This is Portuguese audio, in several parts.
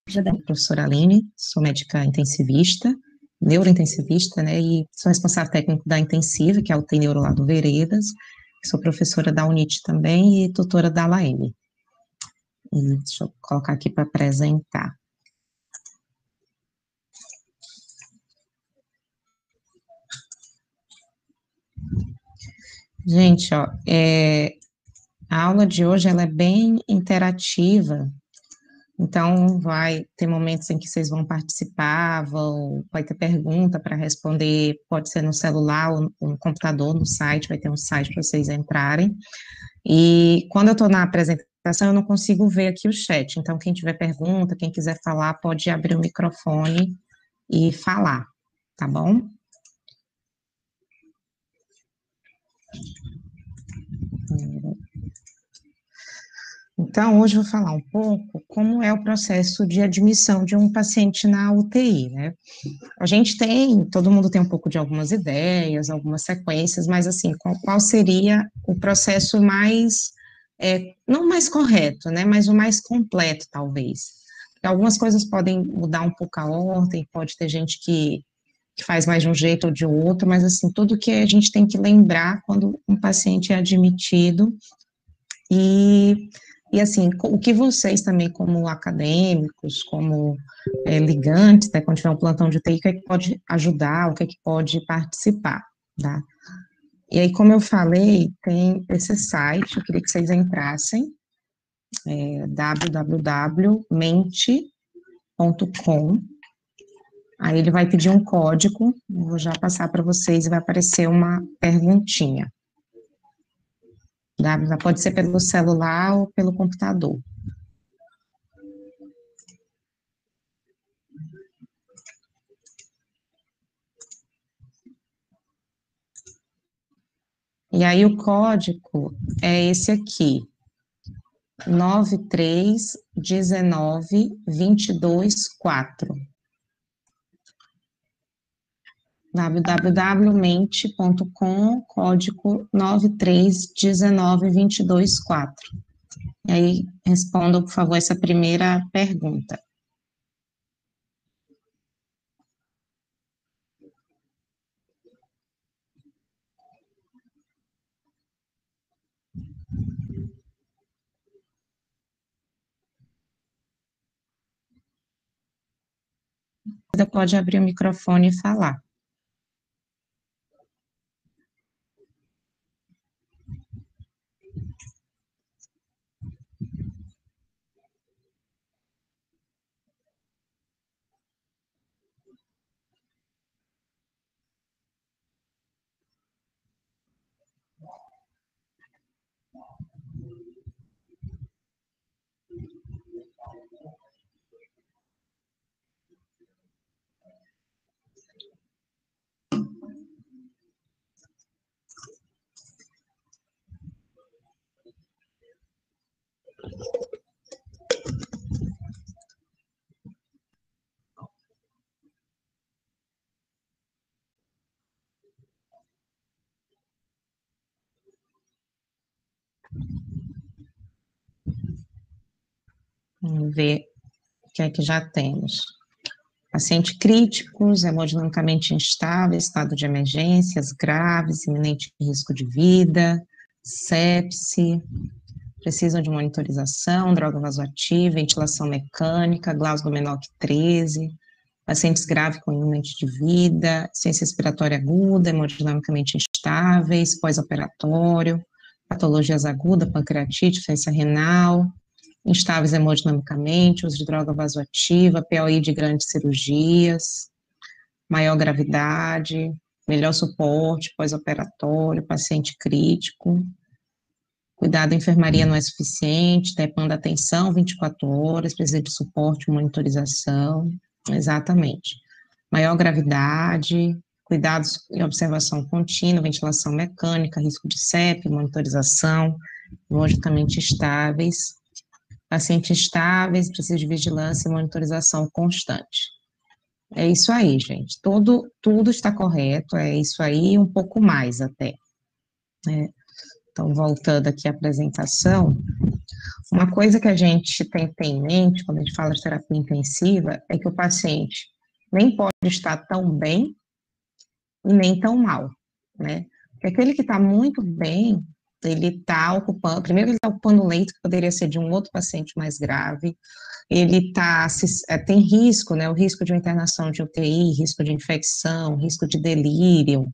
Professora Aline, sou médica intensivista, neurointensivista, né, e sou responsável técnico da Intensiva, que é a UTI Neuro lá do Veredas, sou professora da UNIT também e tutora da LAM. E deixa eu colocar aqui para apresentar. Gente, ó, a aula de hoje ela é bem interativa, então vai ter momentos em que vocês vão participar, vai ter pergunta para responder, pode ser no celular ou no computador, no site, vai ter um site para vocês entrarem. E quando eu estou na apresentação, eu não consigo ver aqui o chat, então quem tiver pergunta, quem quiser falar, pode abrir o microfone e falar, tá bom? Então, hoje eu vou falar um pouco como é o processo de admissão de um paciente na UTI, né? A gente todo mundo tem um pouco de algumas ideias, algumas sequências, mas assim, qual seria o processo mais, não mais correto, né, mas o mais completo, talvez. Porque algumas coisas podem mudar um pouco a ordem, pode ter gente que faz mais de um jeito ou de outro, mas assim, tudo que a gente tem que lembrar quando um paciente é admitido e assim, o que vocês também, como acadêmicos, como ligantes, né, quando tiver um plantão de UTI, o que é que pode ajudar, o que é que pode participar, tá? E aí, como eu falei, tem esse site, eu queria que vocês entrassem, www.mente.com, aí ele vai pedir um código, eu vou já passar para vocês e vai aparecer uma perguntinha. Pode ser pelo celular ou pelo computador. E aí o código é esse aqui, 9319224. www.mente.com, código 9319224. E aí, respondam, por favor, essa primeira pergunta. Você pode abrir o microfone e falar. Vamos ver o que é que já temos. Paciente críticos, hemodinamicamente instável, estado de emergências graves, iminente risco de vida, sepse, precisam de monitorização, droga vasoativa, ventilação mecânica, Glasgow menor que 13, pacientes graves com iminente de vida, ciência respiratória aguda, hemodinamicamente instáveis, pós-operatório, patologias agudas, pancreatite, insuficiência renal, instáveis hemodinamicamente, uso de droga vasoativa, POI de grandes cirurgias, maior gravidade, melhor suporte pós-operatório, paciente crítico, cuidado da enfermaria não é suficiente, demanda atenção 24 horas, precisa de suporte, monitorização, exatamente. Maior gravidade, cuidados e observação contínua, ventilação mecânica, risco de sepse, monitorização, logicamente estáveis, pacientes estáveis, precisa de vigilância e monitorização constante. É isso aí, gente. Tudo está correto, é isso aí e um pouco mais até. Então, voltando aqui à apresentação, Uma coisa que a gente tem que ter em mente, quando a gente fala de terapia intensiva, é que o paciente nem pode estar tão bem e nem tão mal, né? Porque aquele que está muito bem, ele está ocupando, primeiro ele está ocupando um leito que poderia ser de um outro paciente mais grave, ele tem risco, né, o risco de uma internação de UTI, risco de infecção, risco de delírio,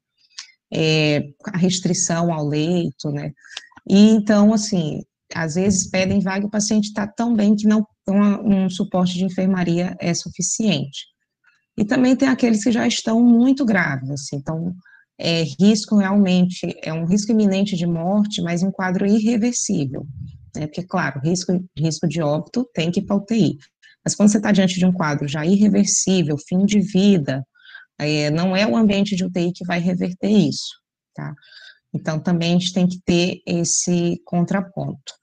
a restrição ao leito, né, e então, assim, às vezes pedem vaga e o paciente está tão bem que não, um suporte de enfermaria é suficiente. E também tem aqueles que já estão muito graves, assim, então, risco realmente, é um risco iminente de morte, mas um quadro irreversível, né, porque, claro, risco de óbito tem que ir para UTI, mas quando você está diante de um quadro já irreversível, fim de vida, não é o ambiente de UTI que vai reverter isso, tá? Então, também a gente tem que ter esse contraponto.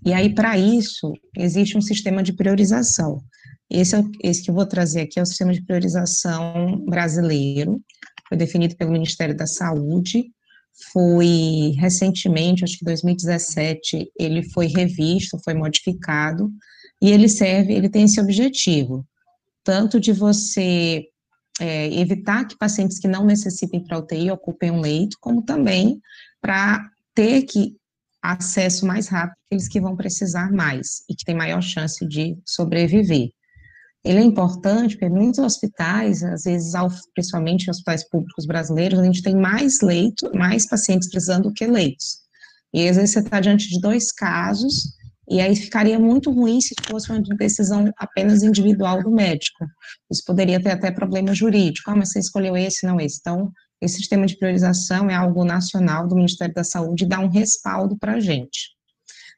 E aí, para isso, existe um sistema de priorização. Esse que eu vou trazer aqui é o sistema de priorização brasileiro, foi definido pelo Ministério da Saúde, foi recentemente, acho que 2017, ele foi revisto, foi modificado, e ele tem esse objetivo, tanto de você evitar que pacientes que não necessitem para UTI ocupem um leito, como também para ter acesso mais rápido àqueles que vão precisar mais e que têm maior chance de sobreviver. Ele é importante porque muitos hospitais, às vezes, principalmente hospitais públicos brasileiros, a gente tem mais leitos, mais pacientes precisando do que leitos. E às vezes você está diante de dois casos, e aí ficaria muito ruim se fosse uma decisão apenas individual do médico. Isso poderia ter até problema jurídico. Mas você escolheu esse, não esse. Então, esse sistema de priorização é algo nacional do Ministério da Saúde e dá um respaldo para a gente.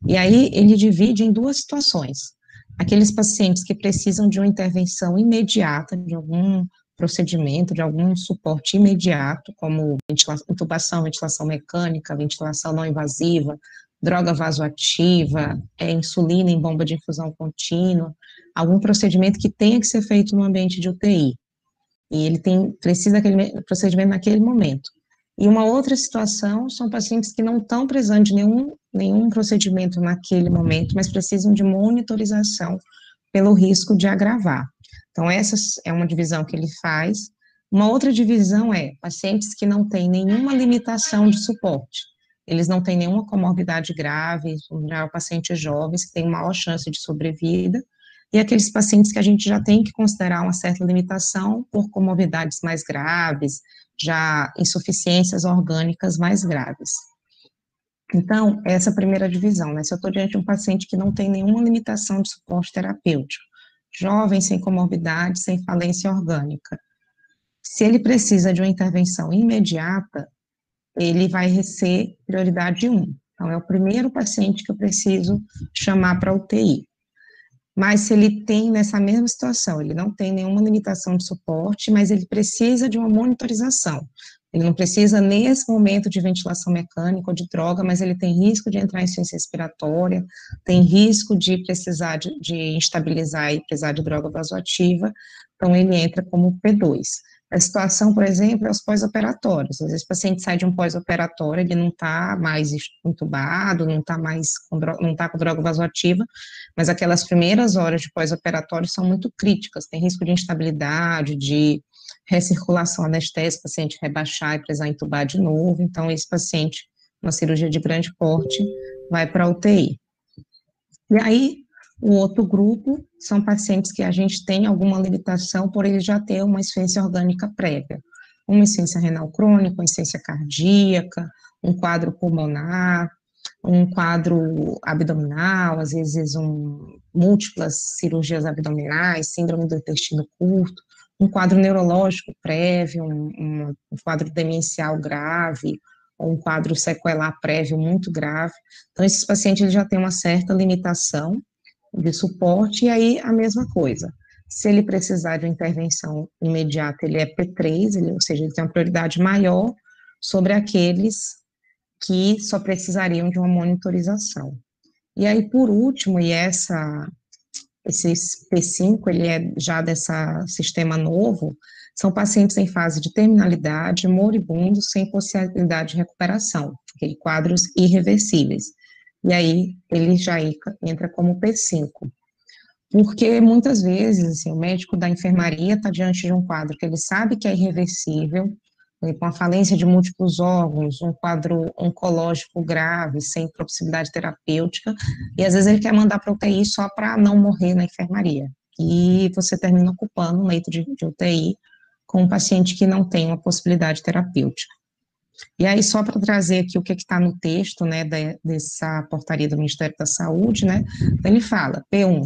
E aí ele divide em duas situações. Aqueles pacientes que precisam de uma intervenção imediata, de algum procedimento, de algum suporte imediato, como intubação, ventilação mecânica, ventilação não invasiva, droga vasoativa, insulina em bomba de infusão contínua, algum procedimento que tenha que ser feito no ambiente de UTI. E ele precisa daquele procedimento naquele momento. E uma outra situação são pacientes que não estão precisando de nenhum procedimento naquele momento, mas precisam de monitorização pelo risco de agravar. Então, essa é uma divisão que ele faz. Uma outra divisão é pacientes que não têm nenhuma limitação de suporte. Eles não têm nenhuma comorbidade grave, em geral, pacientes jovens que têm maior chance de sobrevida, e aqueles pacientes que a gente já tem que considerar uma certa limitação por comorbidades mais graves, já insuficiências orgânicas mais graves. Então, essa é a primeira divisão, né? Se eu estou diante de um paciente que não tem nenhuma limitação de suporte terapêutico, jovem, sem comorbidade, sem falência orgânica, se ele precisa de uma intervenção imediata, ele vai ser prioridade 1. Então, é o primeiro paciente que eu preciso chamar para UTI. Mas se ele tem nessa mesma situação, ele não tem nenhuma limitação de suporte, mas ele precisa de uma monitorização. Ele não precisa nesse momento de ventilação mecânica ou de droga, mas ele tem risco de entrar em insuficiência respiratória, tem risco de precisar de instabilizar e precisar de droga vasoativa, então ele entra como P2. A situação, por exemplo, é os pós-operatórios. Às vezes o paciente sai de um pós-operatório, ele não está mais entubado, não está com droga vasoativa, mas aquelas primeiras horas de pós-operatório são muito críticas, tem risco de instabilidade, de recirculação anestésica, o paciente rebaixar e precisar entubar de novo, então esse paciente, uma cirurgia de grande porte, vai para a UTI. E aí, o outro grupo são pacientes que a gente tem alguma limitação por ele já ter uma insuficiência orgânica prévia, uma insuficiência renal crônica, uma insuficiência cardíaca, um quadro pulmonar, um quadro abdominal, às vezes múltiplas cirurgias abdominais, síndrome do intestino curto, um quadro neurológico prévio, um quadro demencial grave, ou um quadro sequelar prévio muito grave. Então, esses pacientes eles já têm uma certa limitação de suporte, e aí a mesma coisa. Se ele precisar de uma intervenção imediata, ele é P3, ou seja, ele tem uma prioridade maior sobre aqueles que só precisariam de uma monitorização. E aí, por último, esse P5, ele é já dessa sistema novo, são pacientes em fase de terminalidade, moribundos, sem possibilidade de recuperação, quadros irreversíveis. e aí ele já entra como P5. Porque muitas vezes, assim, o médico da enfermaria está diante de um quadro que ele sabe que é irreversível, com a falência de múltiplos órgãos, um quadro oncológico grave, sem possibilidade terapêutica, e às vezes ele quer mandar para UTI só para não morrer na enfermaria. E você termina ocupando um leito de UTI com um paciente que não tem uma possibilidade terapêutica. E aí, só para trazer aqui o que está no texto, né, dessa portaria do Ministério da Saúde, né, então ele fala, P1,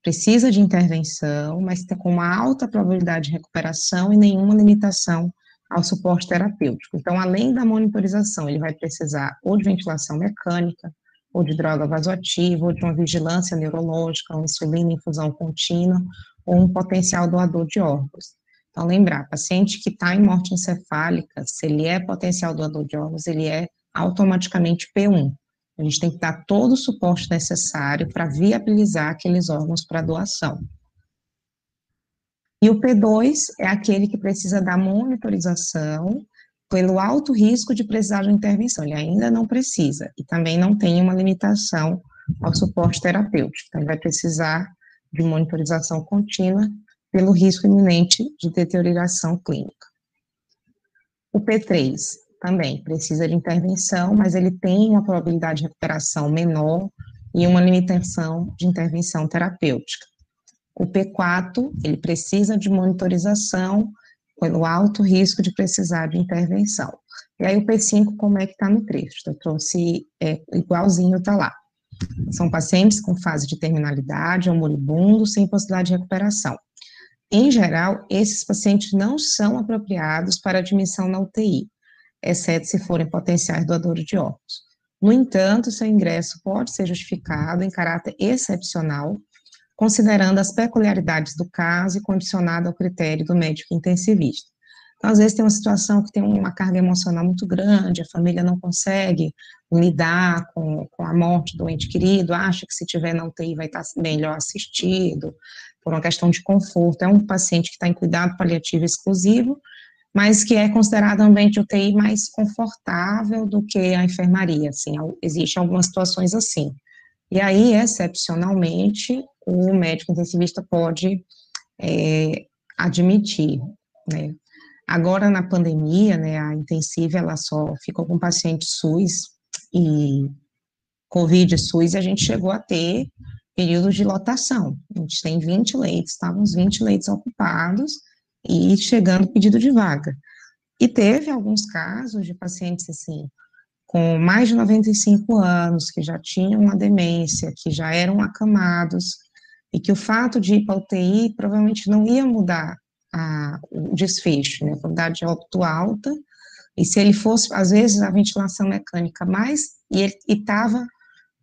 precisa de intervenção, mas está com uma alta probabilidade de recuperação e nenhuma limitação ao suporte terapêutico. Então, além da monitorização, ele vai precisar ou de ventilação mecânica, ou de droga vasoativa, ou de uma vigilância neurológica, uma insulina em infusão contínua, ou um potencial doador de órgãos. Então, lembrar, paciente que está em morte encefálica, se ele é potencial doador de órgãos, ele é automaticamente P1. A gente tem que dar todo o suporte necessário para viabilizar aqueles órgãos para doação. E o P2 é aquele que precisa da monitorização pelo alto risco de precisar de intervenção. Ele ainda não precisa e também não tem uma limitação ao suporte terapêutico. Então, ele vai precisar de monitorização contínua pelo risco iminente de deterioração clínica. O P3 também precisa de intervenção, mas ele tem uma probabilidade de recuperação menor e uma limitação de intervenção terapêutica. O P4, ele precisa de monitorização pelo alto risco de precisar de intervenção. E aí o P5, como é que está no texto? Eu trouxe igualzinho, está lá. São pacientes com fase de terminalidade ou moribundo, sem possibilidade de recuperação. Em geral, esses pacientes não são apropriados para admissão na UTI, exceto se forem potenciais doadores de órgãos. No entanto, seu ingresso pode ser justificado em caráter excepcional, considerando as peculiaridades do caso e condicionado ao critério do médico intensivista. Então, às vezes tem uma situação que tem uma carga emocional muito grande, a família não consegue lidar com a morte do ente querido, acha que se tiver na UTI vai estar melhor assistido, por uma questão de conforto. É um paciente que está em cuidado paliativo exclusivo, mas que é considerado um ambiente de UTI mais confortável do que a enfermaria, assim, existem algumas situações assim. E aí, excepcionalmente, o médico intensivista pode admitir, né. Agora, na pandemia, né, a intensiva, ela só ficou com paciente SUS e Covid SUS, e a gente chegou a ter períodos de lotação. A gente tem 20 leitos, estavam os 20 leitos ocupados e chegando pedido de vaga. E teve alguns casos de pacientes, assim, com mais de 95 anos, que já tinham uma demência, que já eram acamados, e que o fato de ir para a UTI provavelmente não ia mudar o desfecho, né, a probabilidade de óbito alta, e se ele fosse, às vezes, a ventilação mecânica mais, e ele estava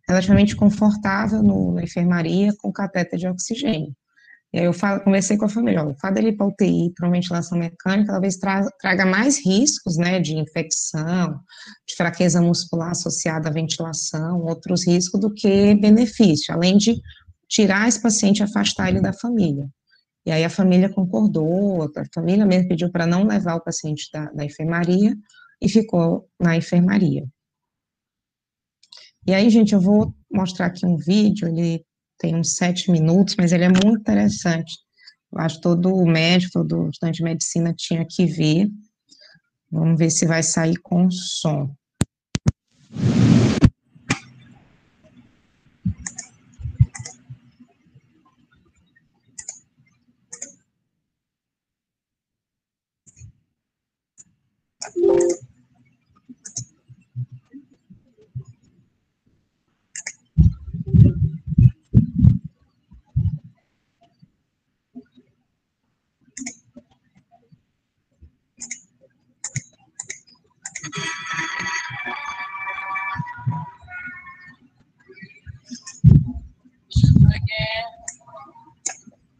relativamente confortável na enfermaria com catéter de oxigênio. E aí eu conversei com a família, o fato dele ir para UTI, para uma ventilação mecânica, talvez traga mais riscos, né, de infecção, de fraqueza muscular associada à ventilação, outros riscos do que benefício, além de tirar esse paciente e afastar ele da família. E aí a família concordou, a família mesmo pediu para não levar o paciente da enfermaria e ficou na enfermaria. E aí, gente, eu vou mostrar aqui um vídeo, ele tem uns 7 minutos, mas ele é muito interessante. Eu acho que todo médico, todo estudante de medicina tinha que ver. Vamos ver se vai sair com som.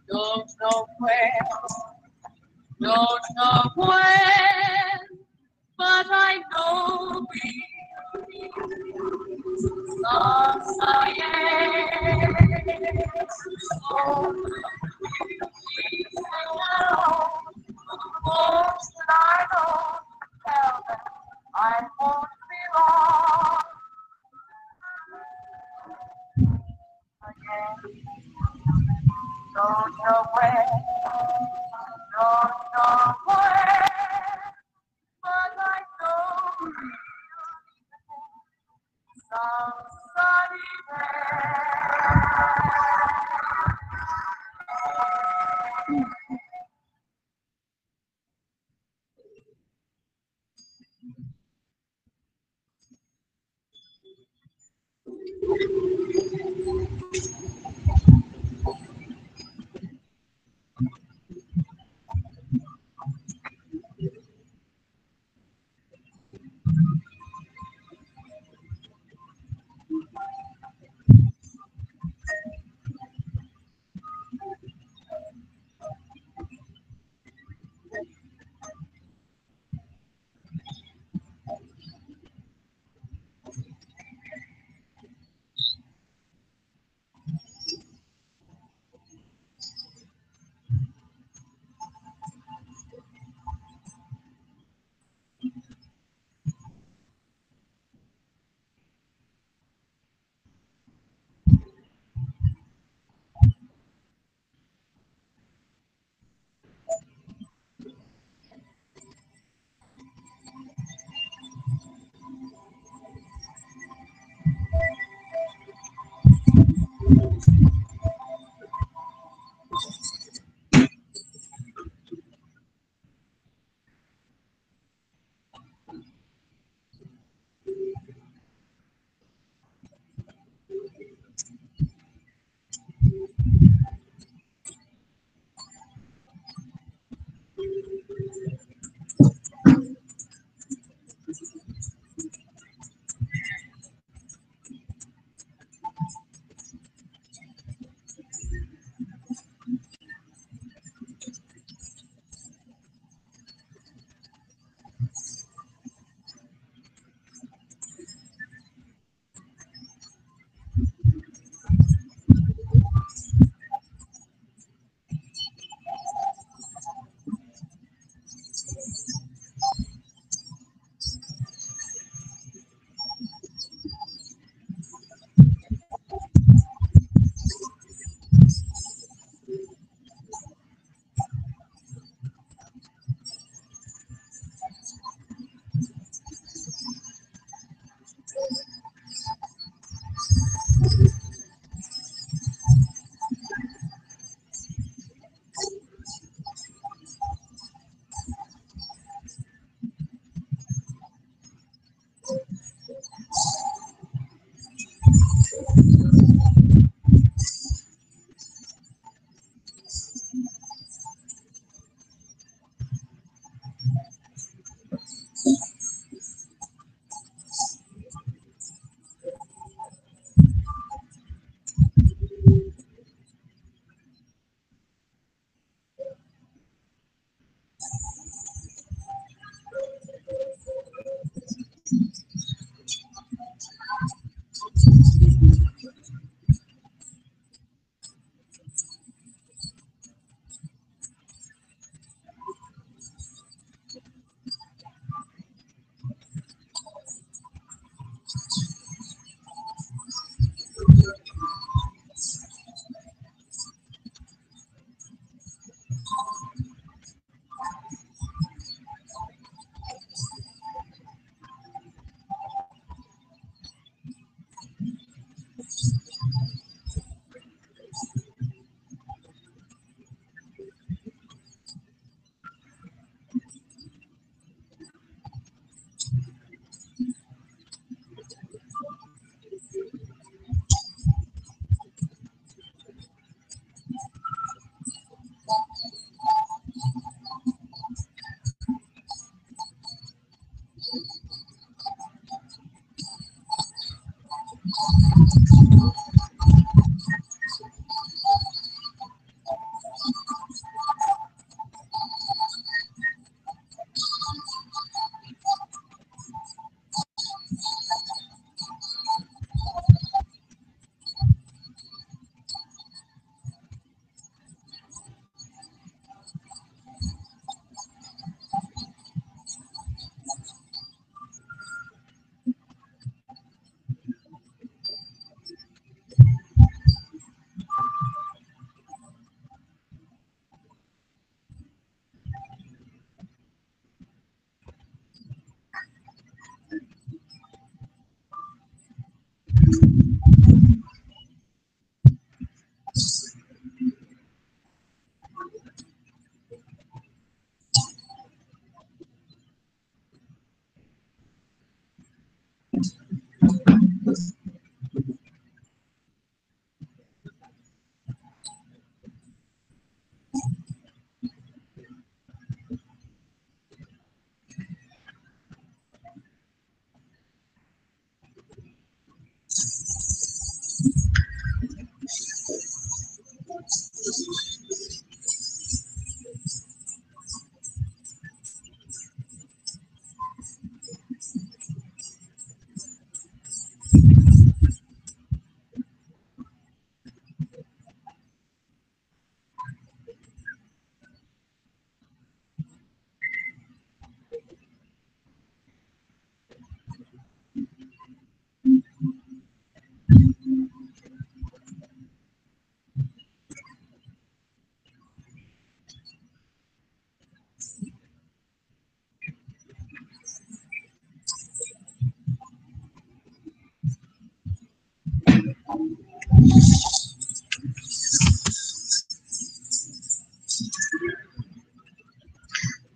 Don't know where, don't know when, but I know I won't be long. Don't know where, don't know where, but I know some sunny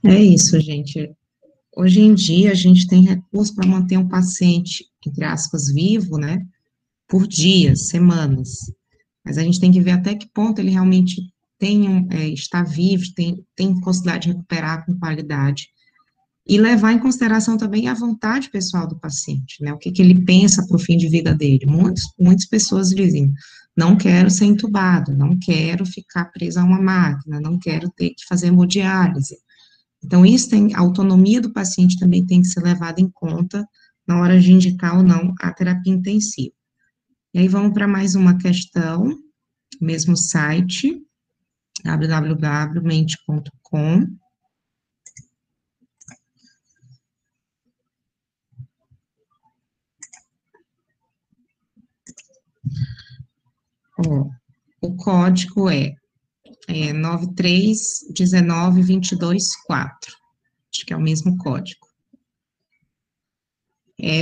É isso, gente. Hoje em dia, a gente tem recurso para manter um paciente, entre aspas, vivo, né, por dias, semanas. Mas a gente tem que ver até que ponto ele realmente está vivo, tem possibilidade de recuperar com qualidade. E levar em consideração também a vontade pessoal do paciente, né, o que ele pensa para o fim de vida dele. Muitas pessoas dizem, não quero ser entubado, não quero ficar presa a uma máquina, não quero ter que fazer hemodiálise. Então, a autonomia do paciente também tem que ser levada em conta na hora de indicar ou não a terapia intensiva. E aí, vamos para mais uma questão, mesmo site, www.mente.com. O código é 9319224, acho que é o mesmo código.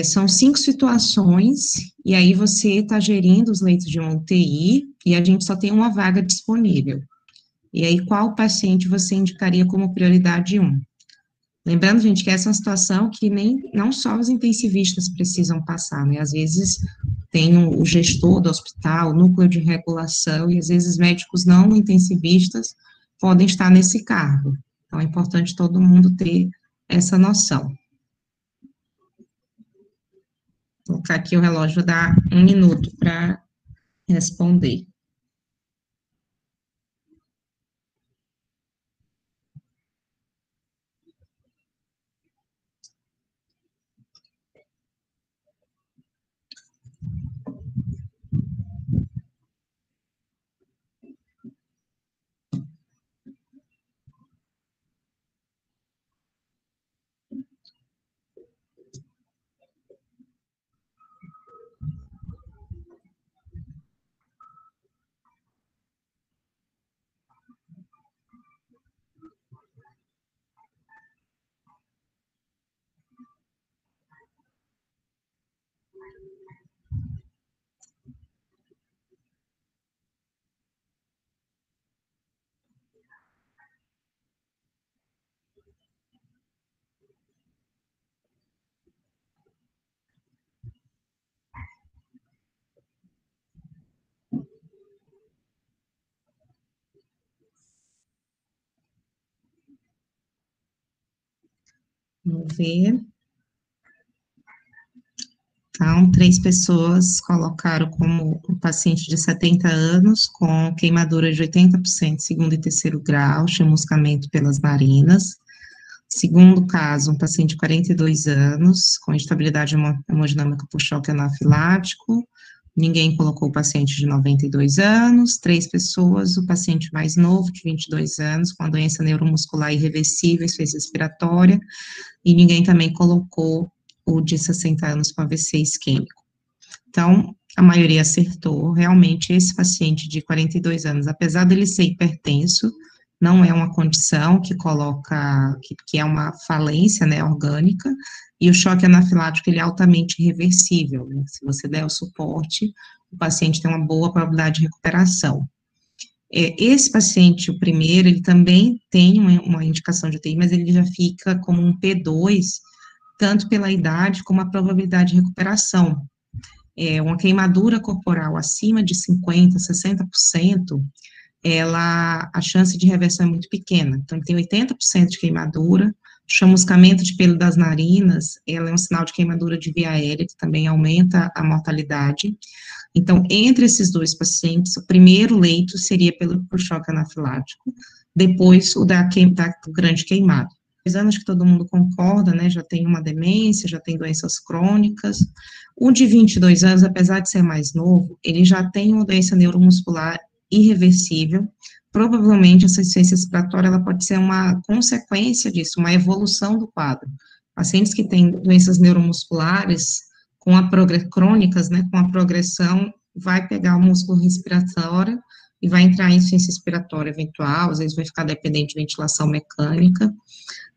São 5 situações, e aí você está gerindo os leitos de uma UTI, e a gente só tem uma vaga disponível. E aí, qual paciente você indicaria como prioridade 1? Lembrando, gente, que essa é uma situação que não só os intensivistas precisam passar, né? Às vezes tem o gestor do hospital, o núcleo de regulação, e às vezes médicos não intensivistas podem estar nesse cargo. Então, é importante todo mundo ter essa noção. Vou colocar aqui o relógio, dá 1 minuto para responder. Vamos ver. Então, 3 pessoas colocaram como um paciente de 70 anos, com queimadura de 80%, segundo e terceiro grau, chamuscamento pelas narinas. Segundo caso, um paciente de 42 anos, com instabilidade hemodinâmica por choque anafilático. Ninguém colocou o paciente de 92 anos. 3 pessoas, o paciente mais novo, de 22 anos, com a doença neuromuscular irreversível, insuficiência respiratória. E ninguém também colocou o de 60 anos com AVC isquêmico. Então, a maioria acertou. Realmente, esse paciente de 42 anos, apesar dele ser hipertenso, não é uma condição que coloca, que é uma falência, né, orgânica, e o choque anafilático, ele é altamente reversível, né? Se você der o suporte, o paciente tem uma boa probabilidade de recuperação. Esse paciente, o primeiro, ele também tem uma indicação de UTI, mas ele já fica como um P2, tanto pela idade como a probabilidade de recuperação. Uma queimadura corporal acima de 50%, 60%, a chance de reversão é muito pequena. Então, tem 80% de queimadura, chamuscamento de pelo das narinas, ela é um sinal de queimadura de via aérea, que também aumenta a mortalidade, Então, entre esses dois pacientes, o primeiro leito seria por choque anafilático, depois o do grande queimado. 2 anos que todo mundo concorda, né, já tem uma demência, já tem doenças crônicas. O de 22 anos, apesar de ser mais novo, ele já tem uma doença neuromuscular irreversível. Provavelmente essa insuficiência respiratória, ela pode ser uma consequência disso, uma evolução do quadro. Pacientes que têm doenças neuromusculares crônicas, né, com a progressão, vai pegar o músculo respiratório e vai entrar em insuficiência respiratória eventual, às vezes vai ficar dependente de ventilação mecânica,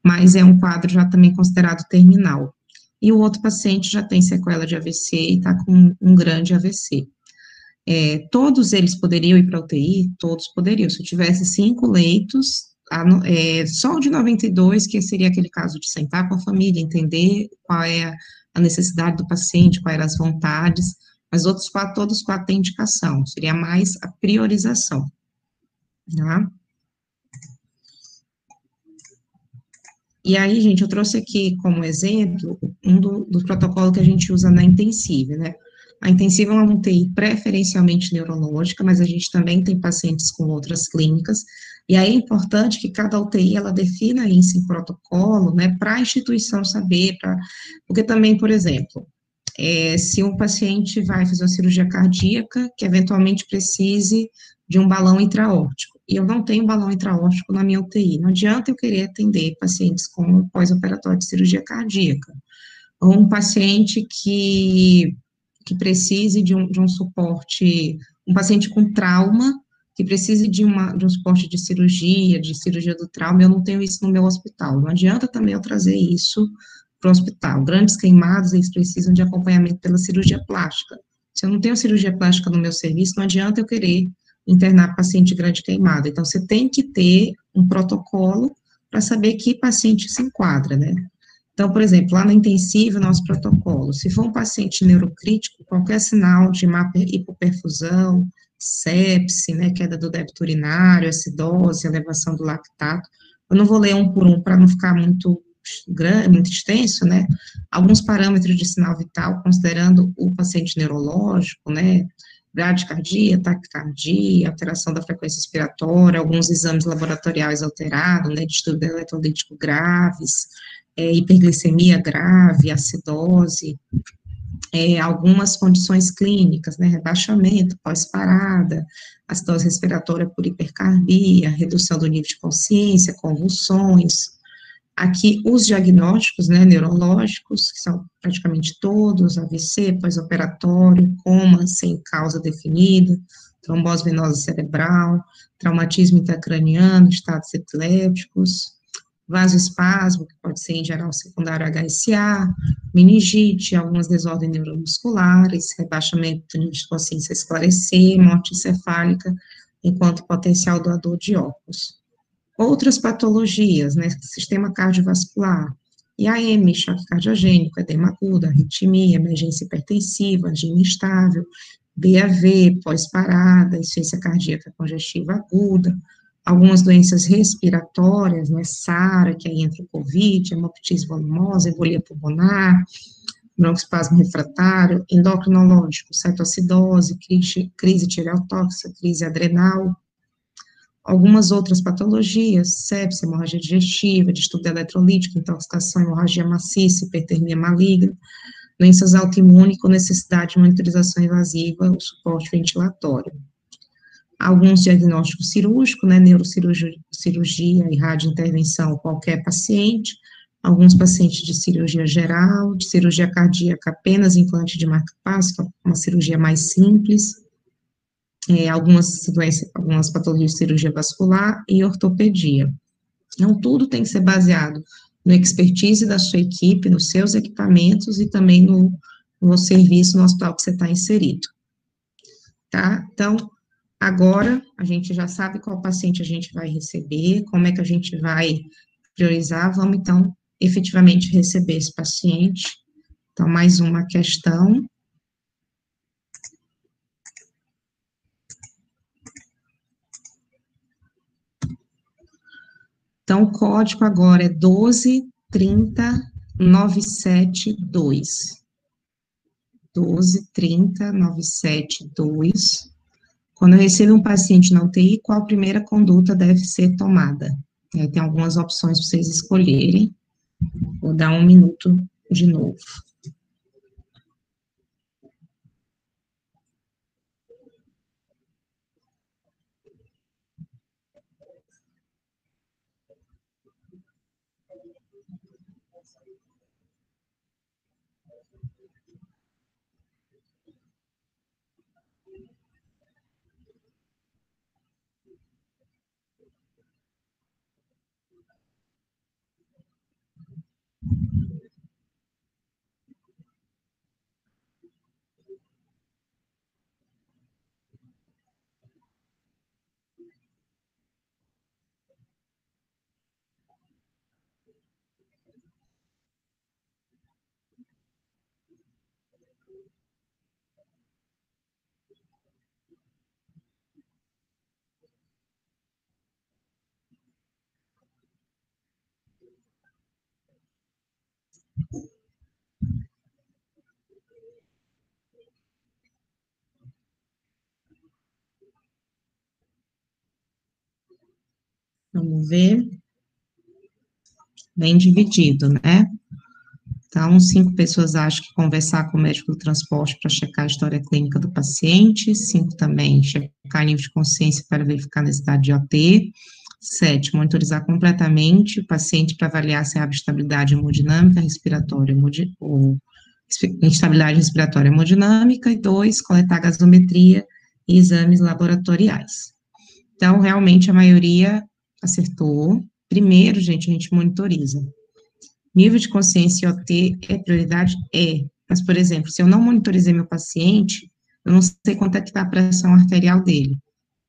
mas é um quadro já também considerado terminal. E o outro paciente já tem sequela de AVC e está com um grande AVC. Todos eles poderiam ir para UTI? Todos poderiam. Se eu tivesse 5 leitos, só o de 92, que seria aquele caso de sentar com a família, entender qual é a necessidade do paciente, quais eram as vontades, mas outros 4, todos 4 têm indicação, seria mais a priorização, tá? E aí, gente, eu trouxe aqui como exemplo do protocolo que a gente usa na intensiva, né? A intensiva é uma UTI preferencialmente neurológica, mas a gente também tem pacientes com outras clínicas, e aí é importante que cada UTI, ela defina isso em protocolo, né, para a instituição saber, porque também, por exemplo, se um paciente vai fazer uma cirurgia cardíaca, que eventualmente precise de um balão intraórtico, e eu não tenho balão intraórtico na minha UTI, não adianta eu querer atender pacientes com pós-operatório de cirurgia cardíaca, ou um paciente que precise de um suporte, um paciente com trauma, que precise de um suporte de cirurgia do trauma, eu não tenho isso no meu hospital, não adianta também eu trazer isso para o hospital. Grandes queimados, eles precisam de acompanhamento pela cirurgia plástica. Se eu não tenho cirurgia plástica no meu serviço, não adianta eu querer internar paciente grande queimado. Então, você tem que ter um protocolo para saber que paciente se enquadra, né? Então, por exemplo, lá na intensiva, nosso protocolo, se for um paciente neurocrítico, qualquer sinal de hipoperfusão, sepse, né, queda do débito urinário, acidose, elevação do lactato, eu não vou ler um por um para não ficar muito grande, muito extenso, né, alguns parâmetros de sinal vital, considerando o paciente neurológico, né, bradicardia, taquicardia, alteração da frequência respiratória, alguns exames laboratoriais alterados, né, distúrbio eletrolítico graves, hiperglicemia grave, acidose, algumas condições clínicas, né, rebaixamento pós-parada, acidose respiratória por hipercarbia, redução do nível de consciência, convulsões. Aqui, os diagnósticos, né, neurológicos, que são praticamente todos, AVC, pós-operatório, coma sem causa definida, trombose venosa cerebral, traumatismo intracraniano, estados epilépticos, vasoespasmo, que pode ser em geral secundário HSA, meningite, algumas desordens neuromusculares, rebaixamento do nível de consciência esclarecer, morte encefálica, enquanto potencial doador de óculos. Outras patologias, né, sistema cardiovascular, IAM, choque cardiogênico, edema agudo, arritmia, emergência hipertensiva, angina instável, BAV, pós-parada, insuficiência cardíaca congestiva aguda, algumas doenças respiratórias, né, SARA, que aí entra o COVID, hemoptise volumosa, embolia pulmonar, broncoespasmo refratário, endocrinológico, cetoacidose, crise tireotóxica, crise adrenal, algumas outras patologias, sepse, hemorragia digestiva, distúrbio eletrolítico, intoxicação, hemorragia maciça, hipertermia maligna, doenças autoimunes com necessidade de monitorização invasiva, o suporte ventilatório. Alguns diagnósticos cirúrgicos, né, neurocirurgia e radiointervenção, qualquer paciente, alguns pacientes de cirurgia geral, de cirurgia cardíaca, apenas implante de marca-passo, uma cirurgia mais simples, algumas doenças, algumas patologias de cirurgia vascular e ortopedia. Então, tudo tem que ser baseado no expertise da sua equipe, nos seus equipamentos e também no serviço, no hospital que você está inserido. Tá? Então, agora, a gente já sabe qual paciente a gente vai receber, como é que a gente vai priorizar, vamos, então, efetivamente receber esse paciente. Então, mais uma questão. Então, o código agora é 1230972. 12.30.972. Quando eu recebo um paciente na UTI, qual primeira conduta deve ser tomada? Tem algumas opções para vocês escolherem. Vou dar 1 minuto de novo. Vamos ver. Bem dividido, né? Então, 5 pessoas acham que conversar com o médico do transporte para checar a história clínica do paciente, 5 também checar nível de consciência para verificar a necessidade de OT, 7, monitorizar completamente o paciente para avaliar se há estabilidade hemodinâmica, respiratória, ou instabilidade respiratória hemodinâmica, e 2, coletar gasometria e exames laboratoriais. Então, realmente, a maioria acertou. Primeiro, gente, a gente monitoriza. Nível de consciência e OT é prioridade? É. Mas, por exemplo, se eu não monitorizei meu paciente, eu não sei quanto é que está a pressão arterial dele.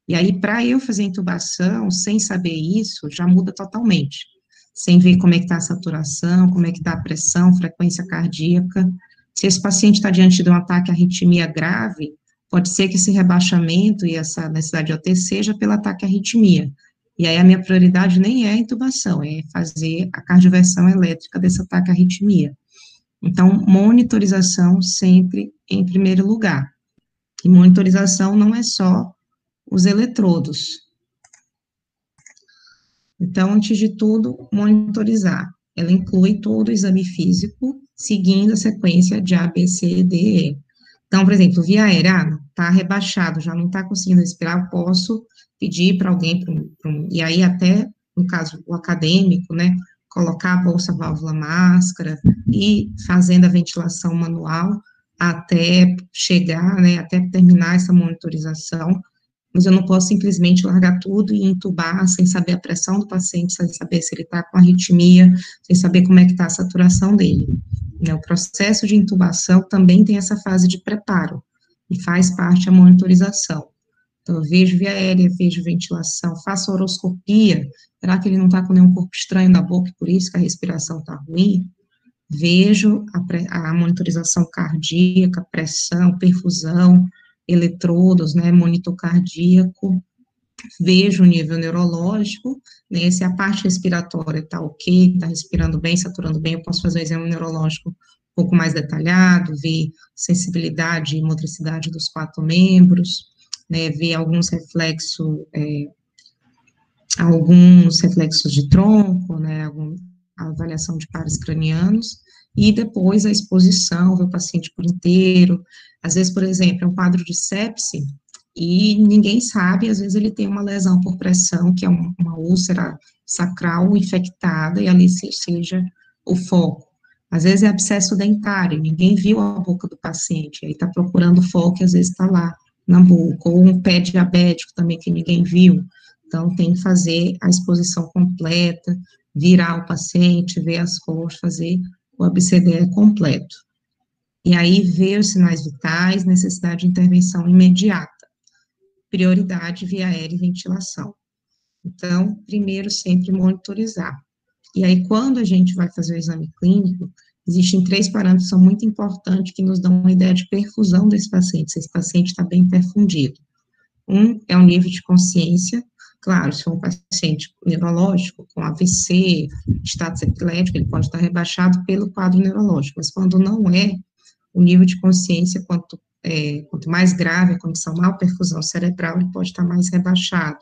E aí, para eu fazer intubação, sem saber isso, já muda totalmente. Sem ver como é que está a saturação, como é que está a pressão, frequência cardíaca. Se esse paciente está diante de um ataque à arritmia grave, pode ser que esse rebaixamento e essa necessidade de OT seja pelo ataque à arritmia. E aí a minha prioridade nem é a intubação, é fazer a cardioversão elétrica desse ataque à arritmia. Então, monitorização sempre em primeiro lugar. E monitorização não é só os eletrodos. Então, antes de tudo, monitorizar. Ela inclui todo o exame físico, seguindo a sequência de A, B, C, D, E. Então, por exemplo, via aérea, está rebaixado, já não está conseguindo respirar, eu posso pedir para alguém, e aí até, no caso, o acadêmico, né, colocar a bolsa válvula máscara e fazendo a ventilação manual até chegar, né, até terminar essa monitorização, mas eu não posso simplesmente largar tudo e entubar sem saber a pressão do paciente, sem saber se ele está com arritmia, sem saber como é que está a saturação dele. Né, o processo de intubação também tem essa fase de preparo, e faz parte da monitorização. Então, eu vejo via aérea, vejo ventilação, faço horoscopia, será que ele não está com nenhum corpo estranho na boca, e por isso que a respiração está ruim? Vejo a monitorização cardíaca, pressão, perfusão, eletrodos, né, monitor cardíaco, vejo o nível neurológico, né, se a parte respiratória está ok, está respirando bem, saturando bem, eu posso fazer um exame neurológico um pouco mais detalhado, ver sensibilidade e motricidade dos 4 membros, né, ver alguns reflexos de tronco, né, a avaliação de pares cranianos, e depois a exposição, ver o paciente por inteiro. Às vezes, por exemplo, é um quadro de sepse, e ninguém sabe, às vezes ele tem uma lesão por pressão, que é uma úlcera sacral infectada, e ali seja o foco. Às vezes é abscesso dentário, ninguém viu a boca do paciente, aí está procurando foco e às vezes está lá na boca, ou um pé diabético também que ninguém viu. Então, tem que fazer a exposição completa, virar o paciente, ver as cores, fazer o ABCDE completo. E aí, ver os sinais vitais, necessidade de intervenção imediata. Prioridade via aérea e ventilação. Então, primeiro, sempre monitorizar. E aí, quando a gente vai fazer o exame clínico, existem 3 parâmetros que são muito importantes, que nos dão uma ideia de perfusão desse paciente, se esse paciente está bem perfundido. Um é o nível de consciência. Claro, se for um paciente neurológico, com AVC, status epilético, ele pode estar rebaixado pelo quadro neurológico, mas quando não é, o nível de consciência, quanto mais grave a condição, maior perfusão cerebral, ele pode estar mais rebaixado.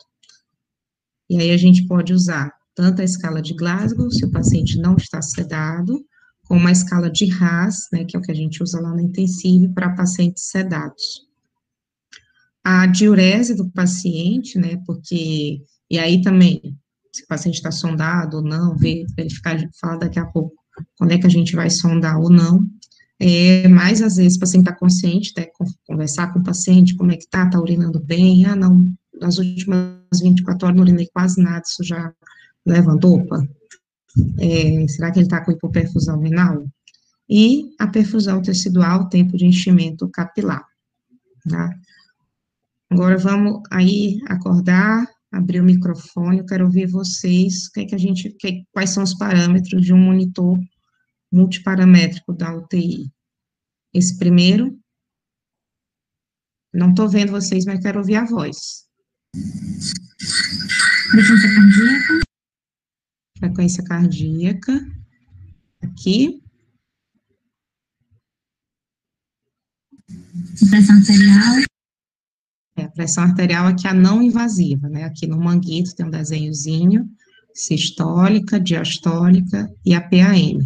E aí a gente pode usar tanto a escala de Glasgow, se o paciente não está sedado, como a escala de RAS, né, que é o que a gente usa lá na intensiva, para pacientes sedados. A diurese do paciente, né, porque, e aí também, se o paciente está sondado ou não, falar daqui a pouco quando é que a gente vai sondar ou não, mas às vezes o paciente está consciente, né, conversar com o paciente, como é que tá urinando bem, não, nas últimas 24 horas não urinei quase nada, isso já levantou, opa, será que ele está com hipoperfusão renal? E a perfusão tecidual, tempo de enchimento capilar, tá? Agora vamos aí acordar, abrir o microfone, eu quero ouvir vocês, quais são os parâmetros de um monitor multiparamétrico da UTI. Esse primeiro, não estou vendo vocês, mas quero ouvir a voz. Frequência cardíaca. Frequência cardíaca. Aqui. Pressão arterial. A pressão arterial aqui é a não invasiva, né? Aqui no manguito tem um desenhozinho, sistólica, diastólica e a PAM.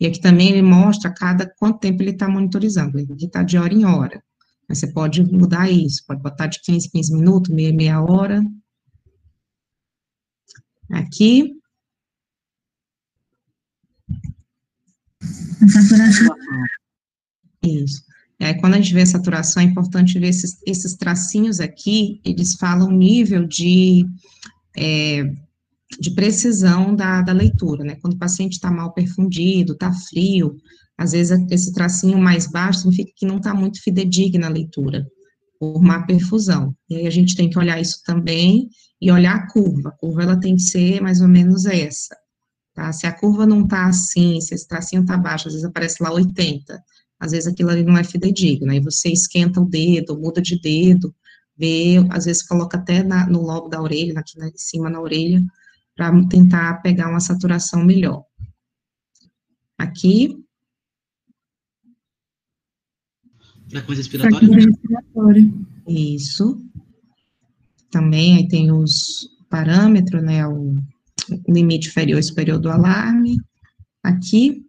E aqui também ele mostra quanto tempo ele está monitorizando. Aqui está de hora em hora. Mas você pode mudar isso, pode botar de 15 em 15 minutos, meia hora. Aqui. A saturação. Isso. E aí, quando a gente vê a saturação, é importante ver esses tracinhos aqui, eles falam o nível de precisão da leitura, né? Quando o paciente está mal perfundido, está frio, às vezes esse tracinho mais baixo significa que não está muito fidedigna a leitura, por má perfusão. E aí a gente tem que olhar isso também e olhar a curva ela tem que ser mais ou menos essa, tá? Se a curva não está assim, se esse tracinho está baixo, às vezes aparece lá 80, às vezes aquilo ali não é fidedigno, aí você esquenta o dedo, muda de dedo, vê, às vezes coloca até no lobo da orelha, aqui em cima na orelha, para tentar pegar uma saturação melhor. Aqui. Frequência respiratória. Isso. Também aí tem os parâmetros, né, o limite inferior e superior do alarme. Aqui.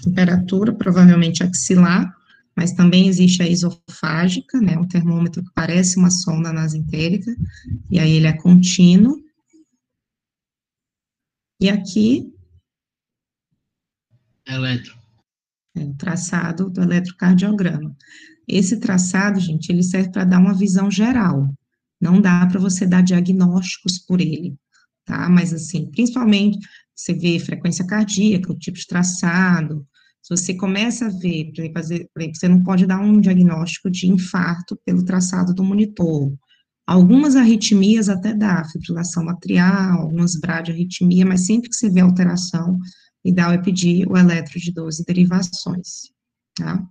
Temperatura, provavelmente axilar, mas também existe a esofágica, né, um termômetro que parece uma sonda nasentérica, e aí ele é contínuo. E aqui... Eletro. O traçado do eletrocardiograma. Esse traçado, gente, ele serve para dar uma visão geral, não dá para você dar diagnósticos por ele, tá? Mas, assim, principalmente, você vê frequência cardíaca, o tipo de traçado, se você começa a ver, por exemplo, você não pode dar um diagnóstico de infarto pelo traçado do monitor. Algumas arritmias até dá, fibrilação atrial, algumas bradiarritmia, mas sempre que você vê alteração, o ideal é pedir o eletro de 12 derivações, tá?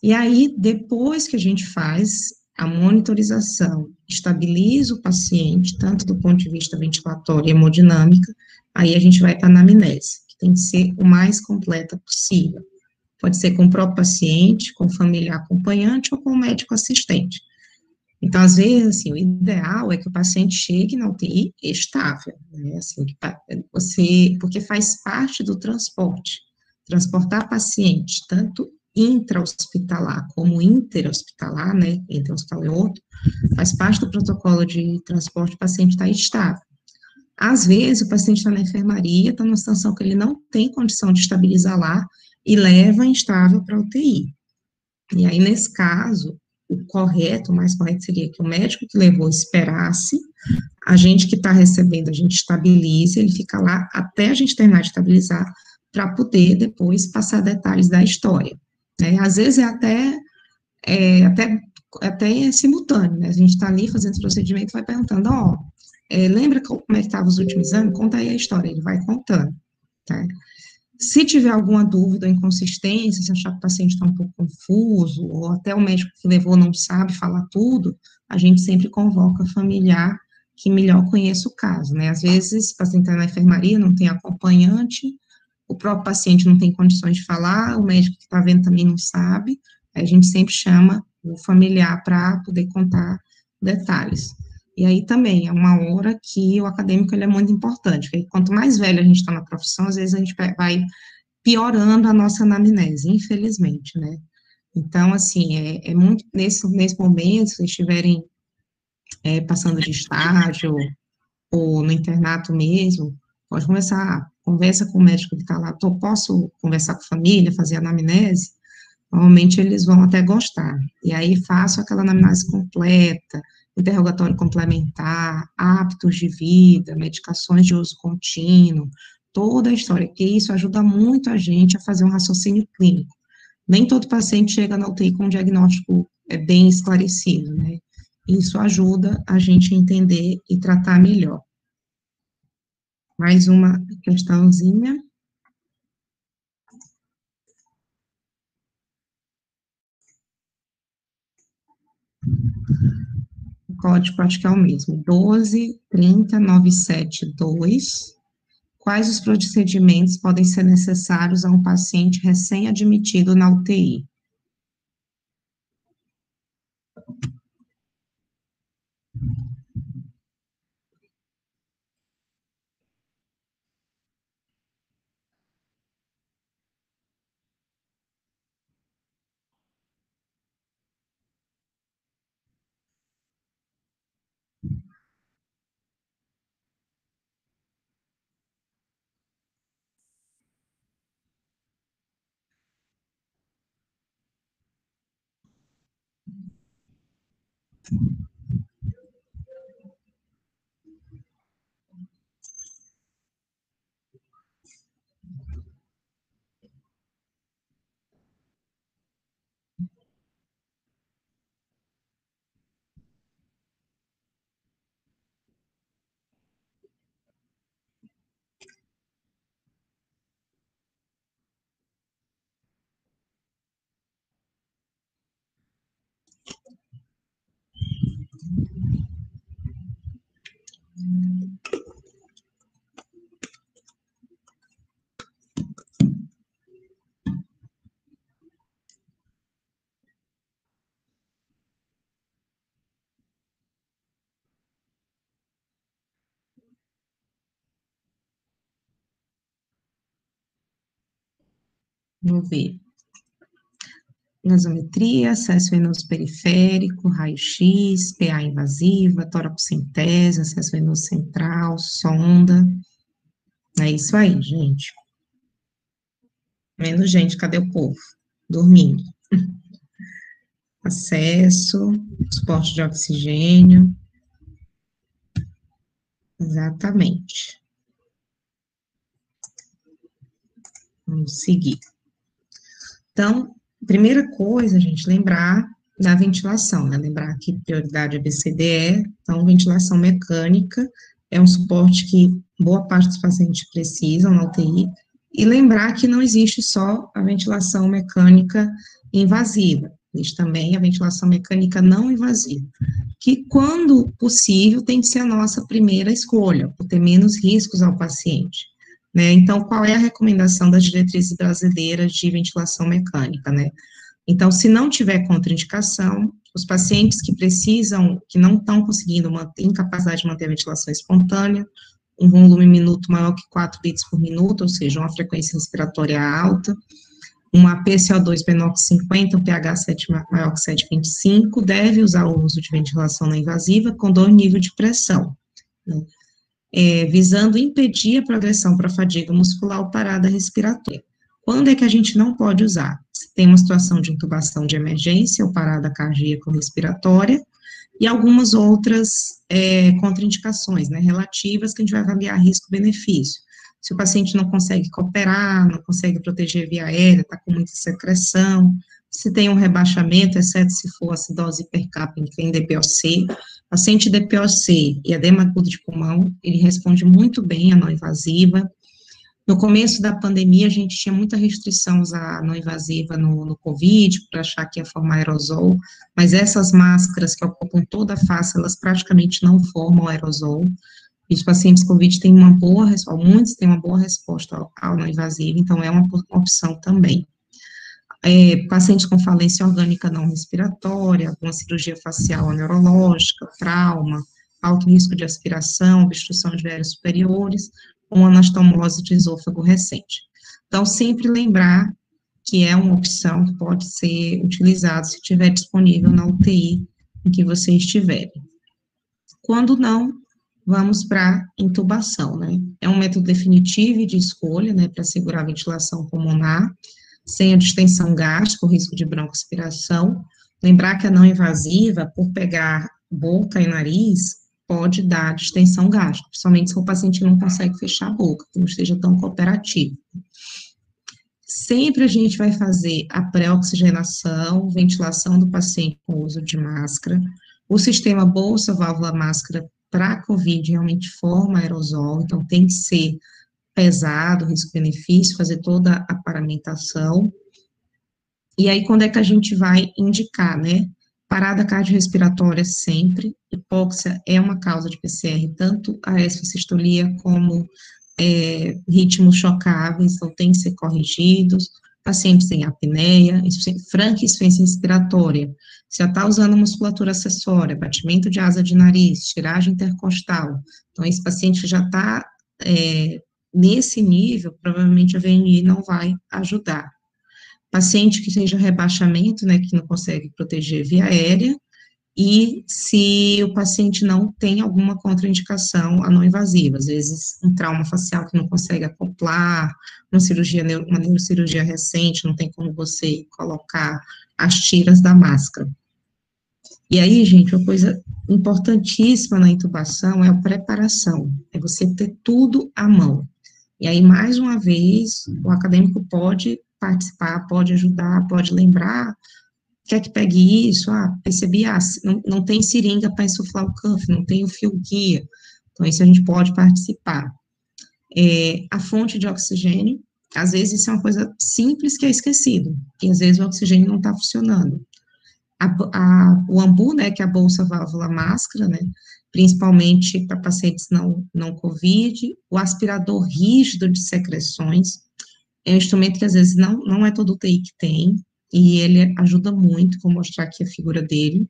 E aí, depois que a gente faz a monitorização, estabiliza o paciente, tanto do ponto de vista ventilatório e hemodinâmica, aí a gente vai para a anamnese, que tem que ser o mais completa possível. Pode ser com o próprio paciente, com o familiar acompanhante ou com o médico assistente. Então, às vezes, assim, o ideal é que o paciente chegue na UTI estável, né, assim, porque faz parte do transporte. Transportar paciente, tanto intra-hospitalar como interhospitalar, né, entre um hospital e outro, faz parte do protocolo de transporte, o paciente está estável. Às vezes, o paciente está na enfermaria, está numa situação que ele não tem condição de estabilizar lá, e leva instável para a UTI. E aí, nesse caso, o mais correto seria que o médico que levou esperasse, a gente que está recebendo, a gente estabilize, ele fica lá até a gente terminar de estabilizar, para poder depois passar detalhes da história, né? Às vezes até simultâneo, né? A gente está ali fazendo esse procedimento e vai perguntando, lembra como é que estavam os últimos exames? Conta aí a história, ele vai contando, tá? Se tiver alguma dúvida ou inconsistência, se achar que o paciente está um pouco confuso, ou até o médico que levou não sabe falar tudo, a gente sempre convoca familiar que melhor conheça o caso, né? Às vezes, o paciente está na enfermaria, não tem acompanhante, o próprio paciente não tem condições de falar, o médico que está vendo também não sabe, aí a gente sempre chama o familiar para poder contar detalhes. E aí também é uma hora que o acadêmico ele é muito importante, porque quanto mais velho a gente está na profissão, às vezes a gente vai piorando a nossa anamnese, infelizmente, né? Então, assim, é muito, nesse momento, se estiverem passando de estágio, ou no internato mesmo, pode conversa com o médico que está lá, posso conversar com a família, fazer anamnese? Normalmente eles vão até gostar. E aí faço aquela anamnese completa, interrogatório complementar, hábitos de vida, medicações de uso contínuo, toda a história, que isso ajuda muito a gente a fazer um raciocínio clínico. Nem todo paciente chega na UTI com um diagnóstico bem esclarecido, né? Isso ajuda a gente a entender e tratar melhor. Mais uma questãozinha. O código acho que é o mesmo, 12.30.972. Quais os procedimentos podem ser necessários a um paciente recém-admitido na UTI? Vamos ver. Gasometria, acesso venoso periférico, raio-x, PA invasiva, toracocentese, acesso venoso central, sonda. É isso aí, gente. Menos gente, cadê o povo? Dormindo. Acesso, suporte de oxigênio. Exatamente. Vamos seguir. Então, primeira coisa, gente, lembrar da ventilação, né? Lembrar que prioridade é BCDE, então, ventilação mecânica é um suporte que boa parte dos pacientes precisam na UTI, e lembrar que não existe só a ventilação mecânica invasiva, existe também a ventilação mecânica não invasiva, que, quando possível, tem que ser a nossa primeira escolha, por ter menos riscos ao paciente. Né? Então, qual é a recomendação das diretrizes brasileiras de ventilação mecânica, né? Então, se não tiver contraindicação, os pacientes que precisam, que não estão conseguindo manter, incapacidade de manter a ventilação espontânea, um volume minuto maior que 4 litros por minuto, ou seja, uma frequência respiratória alta, uma PCO2 menor que 50, um pH 7 maior que 7,25, deve usar o uso de ventilação não invasiva com 2 níveis de pressão, né? Visando impedir a progressão para fadiga muscular ou parada respiratória. Quando é que a gente não pode usar? Se tem uma situação de intubação de emergência ou parada cardíaca ou respiratória, e algumas outras contraindicações, né, relativas, que a gente vai avaliar risco-benefício. Se o paciente não consegue cooperar, não consegue proteger a via aérea, está com muita secreção, se tem um rebaixamento, exceto se for acidose hipercápica em DPOC, paciente DPOC e edema agudo de pulmão, ele responde muito bem à não invasiva. No começo da pandemia, a gente tinha muita restrição a usar não invasiva no COVID, por achar que ia formar aerosol, mas essas máscaras que ocupam toda a face, elas praticamente não formam aerosol. E os pacientes COVID têm uma boa, muitos têm uma boa resposta ao não invasivo, então é uma opção também. Pacientes com falência orgânica não respiratória, alguma cirurgia facial neurológica, trauma, alto risco de aspiração, obstrução de viários superiores, ou anastomose de esôfago recente. Então, sempre lembrar que é uma opção que pode ser utilizada se estiver disponível na UTI em que você estiver. Quando não, vamos para intubação, né? É um método definitivo e de escolha, né, para assegurar a ventilação pulmonar, sem a distensão gástrica, o risco de broncoaspiração. Lembrar que a não invasiva, por pegar boca e nariz, pode dar distensão gástrica, principalmente se o paciente não consegue fechar a boca, que não esteja tão cooperativo. Sempre a gente vai fazer a pré-oxigenação, ventilação do paciente com uso de máscara. O sistema bolsa, válvula, máscara para COVID realmente forma aerosol, então tem que ser pesado, risco-benefício, fazer toda a paramentação. E aí, quando é que a gente vai indicar, né? Parada cardiorrespiratória sempre, hipóxia é uma causa de PCR, tanto a esfosistolia como ritmos chocáveis, então tem que ser corrigidos. Pacientes têm apneia, franca insuficiência respiratória, se já está usando musculatura acessória, batimento de asa de nariz, tiragem intercostal, então esse paciente já está nesse nível, provavelmente a VNI não vai ajudar. Paciente que seja rebaixamento, né, que não consegue proteger via aérea, e se o paciente não tem alguma contraindicação a não invasiva, às vezes um trauma facial que não consegue acoplar, uma neurocirurgia recente, não tem como você colocar as tiras da máscara. E aí, gente, uma coisa importantíssima na intubação é a preparação, é você ter tudo à mão. E aí, mais uma vez, o acadêmico pode participar, pode ajudar, pode lembrar, quer que pegue isso, percebi, não tem seringa para insuflar o cuff, não tem o fio guia, então isso a gente pode participar. A fonte de oxigênio, às vezes isso é uma coisa simples que é esquecido, e às vezes o oxigênio não está funcionando. O AMBU, né, que é a bolsa, válvula, máscara, né, principalmente para pacientes não COVID, o aspirador rígido de secreções, é um instrumento que às vezes não é todo UTI que tem, e ele ajuda muito, vou mostrar aqui a figura dele.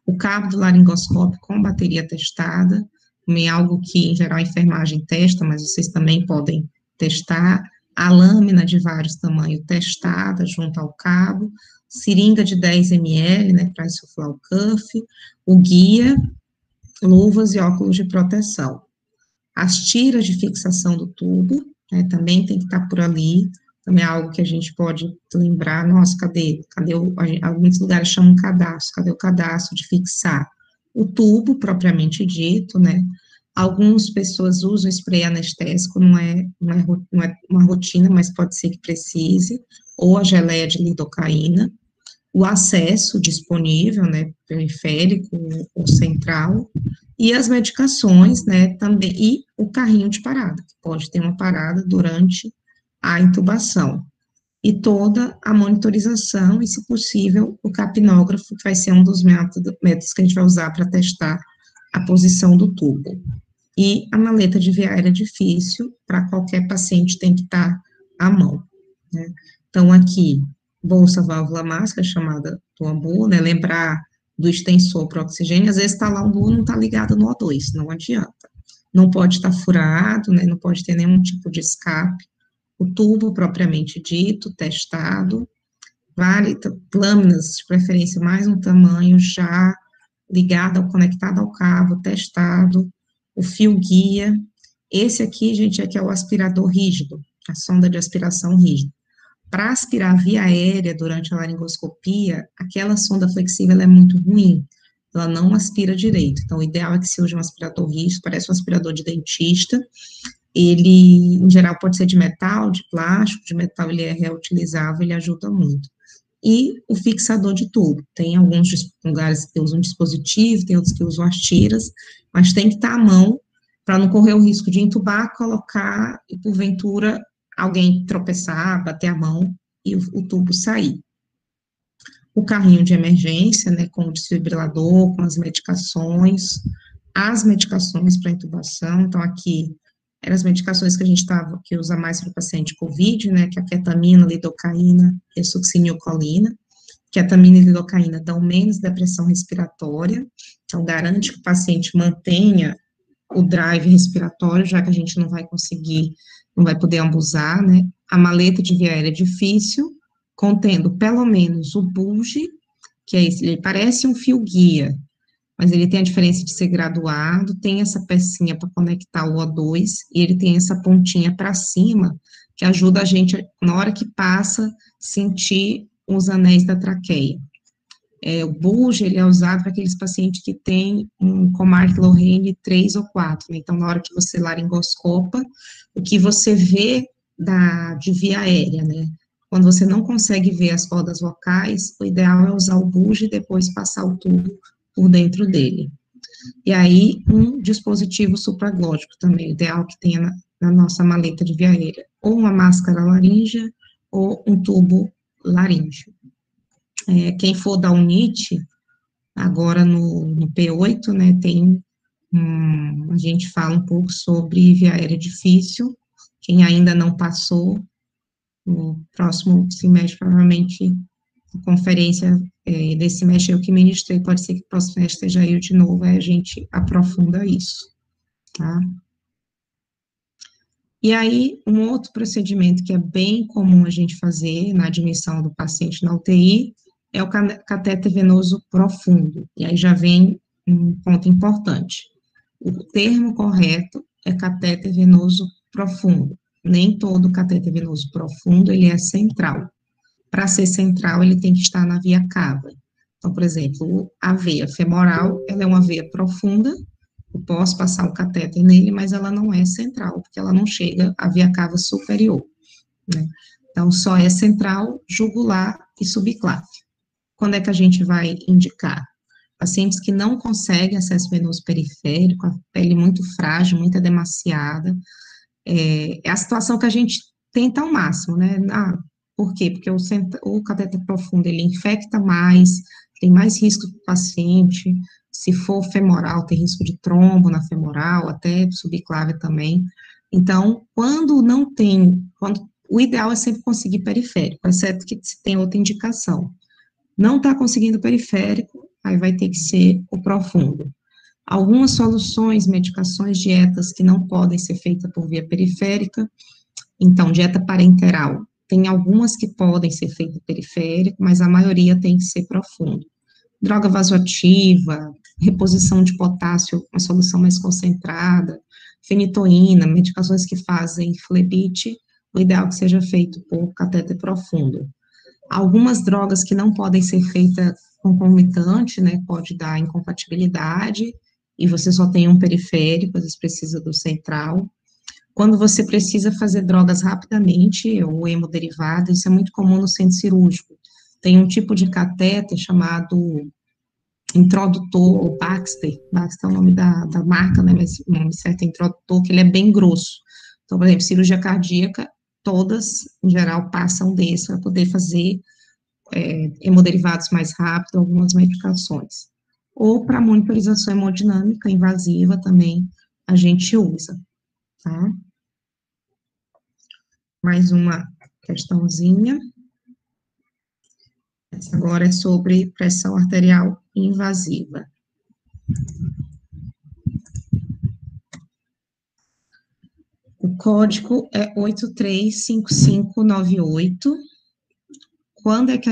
O cabo do laringoscópio com bateria testada, também é algo que, em geral, a enfermagem testa, mas vocês também podem testar. A lâmina de vários tamanhos testada junto ao cabo, seringa de 10 ml, né, para insuflar o cuff, o guia, luvas e óculos de proteção. As tiras de fixação do tubo, né, também tem que estar por ali, também é algo que a gente pode lembrar, nossa, cadê alguns lugares chamam cadastro, cadê o cadastro de fixar? O tubo, propriamente dito, né, algumas pessoas usam spray anestésico, não é uma rotina, mas pode ser que precise, ou a geleia de lidocaína, o acesso disponível, né, periférico ou central, e as medicações, né, também, e o carrinho de parada, que pode ter uma parada durante a intubação, e toda a monitorização, e se possível, o capnógrafo, que vai ser um dos métodos que a gente vai usar para testar a posição do tubo. E a maleta de via aérea difícil, para qualquer paciente tem que estar à mão, né. Então, aqui, bolsa, válvula, máscara, chamada do AMBU, né, lembrar do extensor para oxigênio, às vezes está lá o AMBU, não está ligado no O2, não adianta. Não pode estar furado, né, não pode ter nenhum tipo de escape. O tubo, propriamente dito, testado, lâminas, de preferência mais um tamanho, já ligado, conectado ao cabo, testado, o fio guia. Esse aqui, gente, é o aspirador rígido, a sonda de aspiração rígida. Para aspirar via aérea durante a laringoscopia, aquela sonda flexível ela é muito ruim, ela não aspira direito. Então, o ideal é que se use um aspirador rígido, parece um aspirador de dentista. Ele, em geral, pode ser de metal, de plástico, de metal ele é reutilizável, ele ajuda muito. E o fixador de tubo, tem alguns lugares que usam dispositivo, tem outros que usam as tiras, mas tem que estar à mão, para não correr o risco de entubar, colocar e, porventura, alguém tropeçar, bater a mão e o tubo sair. O carrinho de emergência, né, com o desfibrilador, com as medicações para intubação, então aqui eram as medicações que a gente que usa mais para o paciente COVID, né, que é a ketamina, lidocaína e a succinilcolina. Ketamina e lidocaína dão menos depressão respiratória, então garante que o paciente mantenha o drive respiratório, já que a gente não vai conseguir, não vai poder ambusar, né? A maleta de via aérea é difícil, contendo pelo menos o bulge, que é esse, ele parece um fio guia, mas ele tem a diferença de ser graduado, tem essa pecinha para conectar o O2, e ele tem essa pontinha para cima, que ajuda a gente, na hora que passa, sentir os anéis da traqueia. O bulge, ele é usado para aqueles pacientes que têm um Comarch-Lorraine 3 ou 4, né? Então, na hora que você laringoscopa, o que você vê de via aérea, né? Quando você não consegue ver as cordas vocais, o ideal é usar o bulge e depois passar o tubo por dentro dele. E aí, um dispositivo supraglótico também, o ideal que tenha na nossa maleta de via aérea, ou uma máscara laríngea, ou um tubo laríngeo. Quem for da UNIT, agora no P8, né, a gente fala um pouco sobre via aérea difícil, quem ainda não passou, no próximo semestre, provavelmente, a conferência desse semestre eu que ministrei, pode ser que o próximo semestre esteja eu de novo, aí a gente aprofunda isso, tá? E aí, um outro procedimento que é bem comum a gente fazer na admissão do paciente na UTI é o catéter venoso profundo. E aí já vem um ponto importante. O termo correto é catéter venoso profundo. Nem todo catéter venoso profundo, ele é central. Para ser central, ele tem que estar na via cava. Então, por exemplo, a veia femoral, ela é uma veia profunda, eu posso passar o catéter nele, mas ela não é central, porque ela não chega à via cava superior, né? Então, só é central, jugular e subclave. Quando é que a gente vai indicar? Pacientes que não conseguem acesso venoso periférico, a pele muito frágil, muito edemaciada, é a situação que a gente tenta ao máximo, né? Por quê? Porque o catéter profundo, ele infecta mais, tem mais risco para o paciente, se for femoral, tem risco de trombo na femoral, até subclave também. Então, o ideal é sempre conseguir periférico, exceto que se tem outra indicação. Não está conseguindo periférico, aí vai ter que ser o profundo. Algumas soluções, medicações, dietas que não podem ser feitas por via periférica, então, dieta parenteral, tem algumas que podem ser feitas periférico, mas a maioria tem que ser profundo. Droga vasoativa, reposição de potássio, uma solução mais concentrada, fenitoína, medicações que fazem flebite, o ideal é que seja feito por catéter profundo. Algumas drogas que não podem ser feitas concomitante, né, pode dar incompatibilidade, e você só tem um periférico, às vezes precisa do central. Quando você precisa fazer drogas rapidamente, ou hemoderivado, isso é muito comum no centro cirúrgico. Tem um tipo de catéter chamado introdutor, ou Baxter é o nome da marca, né, mas o nome certo é introdutor, que ele é bem grosso. Então, por exemplo, cirurgia cardíaca, todas, em geral, passam desse para poder fazer hemoderivados mais rápido, algumas medicações. Ou para monitorização hemodinâmica invasiva também a gente usa, tá? Mais uma questãozinha. Essa agora é sobre pressão arterial invasiva. O código é 835598. Quando é que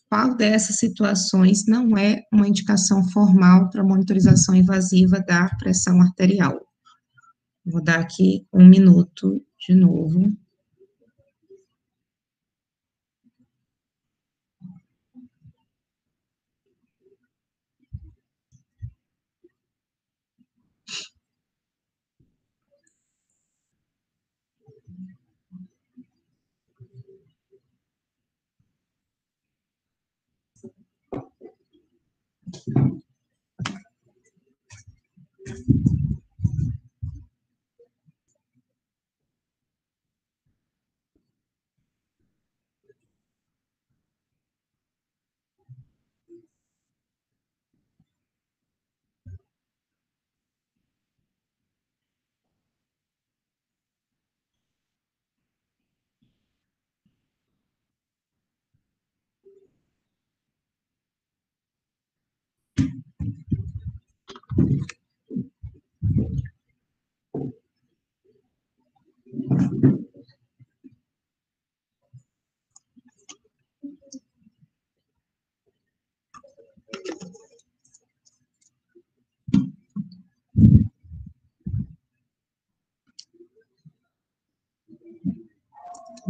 qual dessas situações não é uma indicação formal para monitorização invasiva da pressão arterial? Vou dar aqui 1 minuto de novo.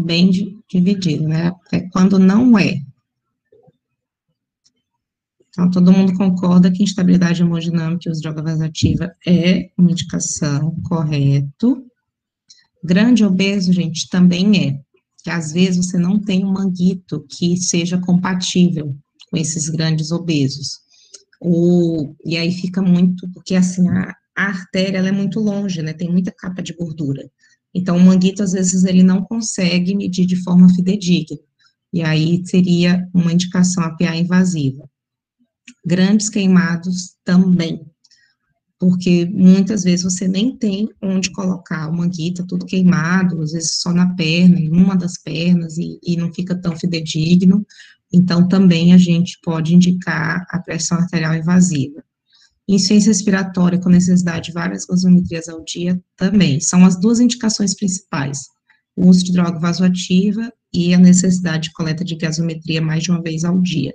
bem dividido, né? É quando não é. Então, todo mundo concorda que instabilidade hemodinâmica e uso de droga vasoativa é uma indicação, correto. Grande obeso, gente, também é. Que às vezes você não tem um manguito que seja compatível com esses grandes obesos. E aí fica muito, porque assim, a artéria ela é muito longe, né? Tem muita capa de gordura. Então, o manguito, às vezes, ele não consegue medir de forma fidedigna. E aí seria uma indicação a PA invasiva. Grandes queimados também, porque muitas vezes você nem tem onde colocar o manguito, tudo queimado, às vezes só na perna, em uma das pernas, e não fica tão fidedigno. Então, também a gente pode indicar a pressão arterial invasiva. Insuficiência respiratória com necessidade de várias gasometrias ao dia também. São as duas indicações principais. O uso de droga vasoativa e a necessidade de coleta de gasometria mais de uma vez ao dia.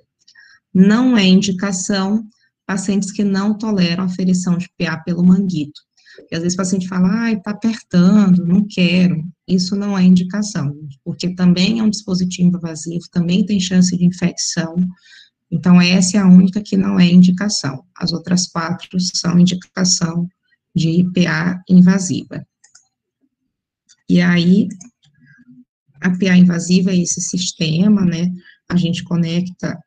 Não é indicação pacientes que não toleram a aferição de PA pelo manguito. Porque às vezes o paciente fala, ai, tá apertando, não quero. Isso não é indicação, porque também é um dispositivo invasivo, também tem chance de infecção. Então, essa é a única que não é indicação. As outras 4 são indicação de PA invasiva. E aí, a PA invasiva é esse sistema, né? A gente conecta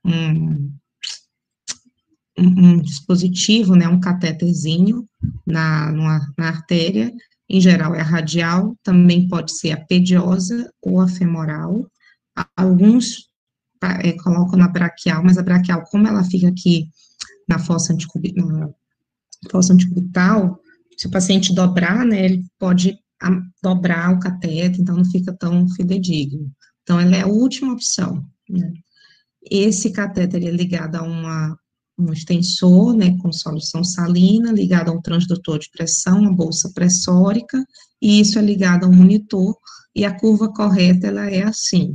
um dispositivo, né? Um catéterzinho na artéria. Em geral, é a radial, também pode ser a pediosa ou a femoral. Alguns colocam na braquial, mas a braquial, como ela fica aqui na fossa antecubital, se o paciente dobrar, né, ele pode dobrar o cateter, então não fica tão fidedigno. Então, ela é a última opção, né. Esse catéter é ligado a um extensor, né, com solução salina, ligado a um transdutor de pressão, uma bolsa pressórica, e isso é ligado a um monitor, e a curva correta, ela é assim.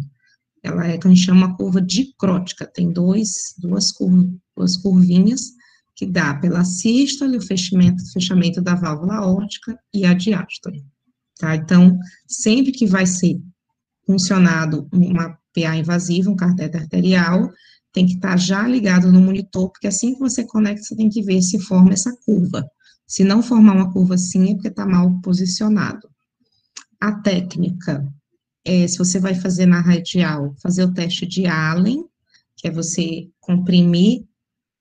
Ela é o que a gente chama uma curva dicrótica, tem duas curvinhas, que dá pela sístole, o fechamento da válvula aórtica e a diástole, tá? Então, sempre que vai ser funcionado uma PA invasiva, um catéter arterial, tem que estar já ligado no monitor, porque assim que você conecta, você tem que ver se forma essa curva. Se não formar uma curva assim, é porque está mal posicionado. A técnica se você vai fazer na radial, fazer o teste de Allen, que é você comprimir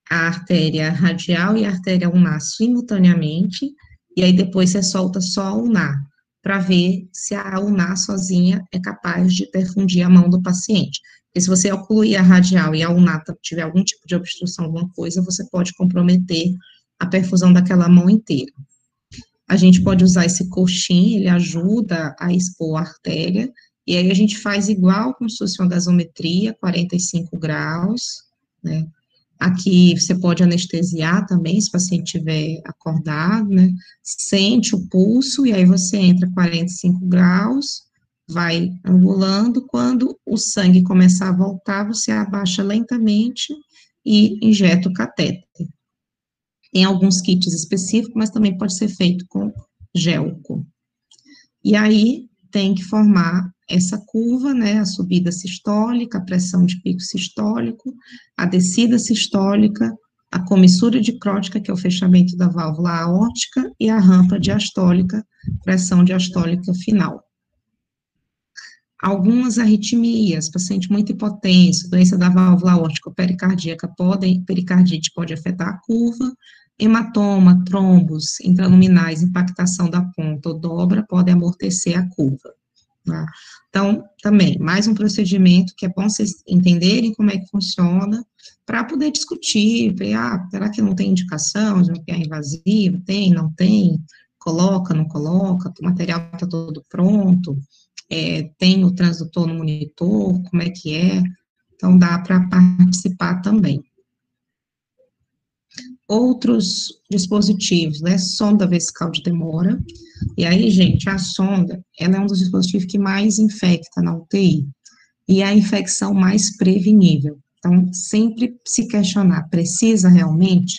a artéria radial e a artéria ulnar simultaneamente, e aí depois você solta só a ulnar, para ver se a ulnar sozinha é capaz de perfundir a mão do paciente. Porque se você ocluir a radial e a ulnar tiver algum tipo de obstrução, alguma coisa, você pode comprometer a perfusão daquela mão inteira. A gente pode usar esse coxim, ele ajuda a expor a artéria, e aí a gente faz igual como se fosse uma gasometria, 45 graus, né? Aqui você pode anestesiar também, se o paciente estiver acordado, né? Sente o pulso, e aí você entra 45 graus, vai angulando, quando o sangue começar a voltar, você abaixa lentamente e injeta o catéter. Tem alguns kits específicos, mas também pode ser feito com gelco. E aí, tem que formar essa curva, né, a subida sistólica, a pressão de pico sistólico, a descida sistólica, a comissura dicrótica, que é o fechamento da válvula aórtica, e a rampa diastólica, pressão diastólica final. Algumas arritmias, paciente muito hipotenso, doença da válvula aórtica ou pericardíaca, pericardite pode afetar a curva, hematoma, trombos intraluminais, impactação da ponta ou dobra, podem amortecer a curva. Tá? Então, também, mais um procedimento que é bom vocês entenderem como é que funciona, para poder discutir, ver, será que não tem indicação de uma PA invasiva? Tem, não tem? Coloca, não coloca? O material está todo pronto? Tem o transdutor no monitor? Como é que é? Então, dá para participar também. Outros dispositivos, né, sonda vesical de demora, e aí, gente, a sonda, ela é um dos dispositivos que mais infecta na UTI, e é a infecção mais prevenível. Então, sempre se questionar, precisa realmente?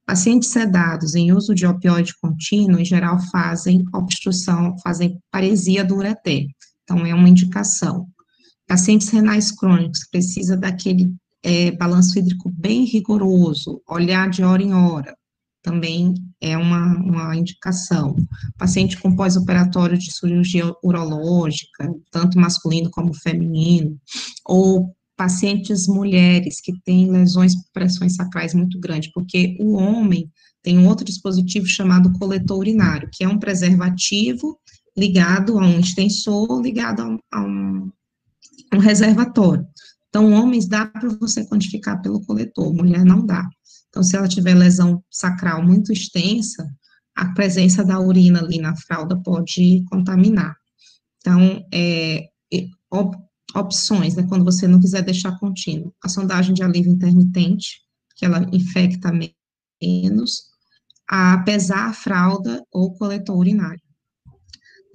Pacientes sedados em uso de opioide contínuo, em geral, fazem obstrução, fazem paresia do ureter. Então, é uma indicação. Pacientes renais crônicos, precisa daquele balanço hídrico bem rigoroso, olhar de hora em hora, também é uma indicação. Paciente com pós-operatório de cirurgia urológica, tanto masculino como feminino, ou pacientes mulheres que têm lesões por pressões sacrais muito grandes, porque o homem tem um outro dispositivo chamado coletor urinário, que é um preservativo ligado a um extensor, ligado a um reservatório. Então, homens dá para você quantificar pelo coletor, mulher não dá. Então, se ela tiver lesão sacral muito extensa, a presença da urina ali na fralda pode contaminar. Então, opções, né, quando você não quiser deixar contínuo. A sondagem de alívio intermitente, que ela infecta menos, a pesar a fralda ou coletor urinário.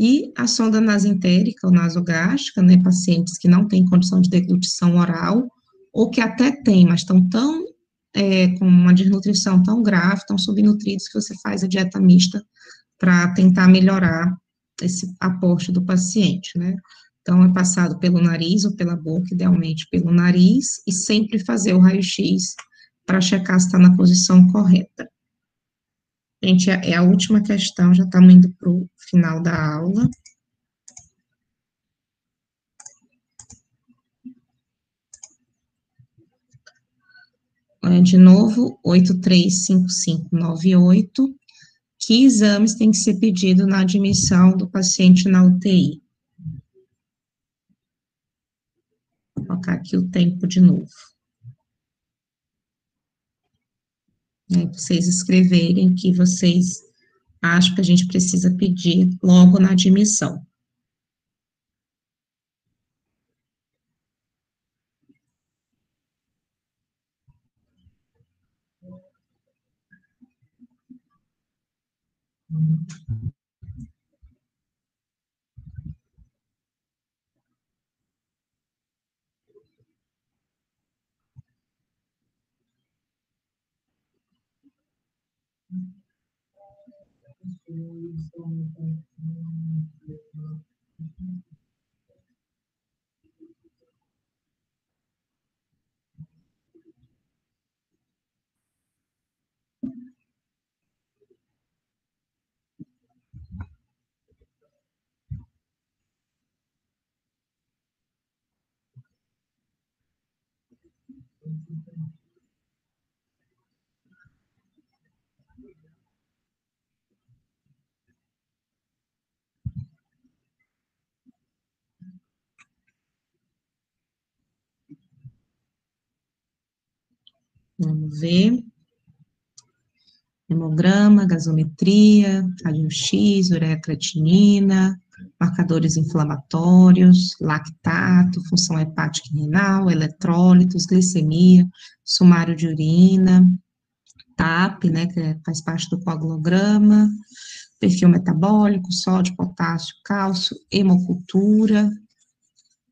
E a sonda nasentérica ou nasogástrica, né, pacientes que não têm condição de deglutição oral, ou que até têm, mas estão com uma desnutrição tão grave, tão subnutridos, que você faz a dieta mista para tentar melhorar esse aporte do paciente, né. Então, é passado pelo nariz ou pela boca, idealmente pelo nariz, e sempre fazer o raio-x para checar se está na posição correta. Gente, é a última questão, já estamos indo para o final da aula. De novo, 835598, que exames tem que ser pedido na admissão do paciente na UTI? Vou colocar aqui o tempo de novo. Vocês escreverem que vocês acham que a gente precisa pedir logo na admissão. Vamos ver. Hemograma, gasometria, raio-x, ureacreatinina, marcadores inflamatórios, lactato, função hepática e renal, eletrólitos, glicemia, sumário de urina, TAP, né, que faz parte do coagulograma, perfil metabólico, sódio, potássio, cálcio, hemocultura,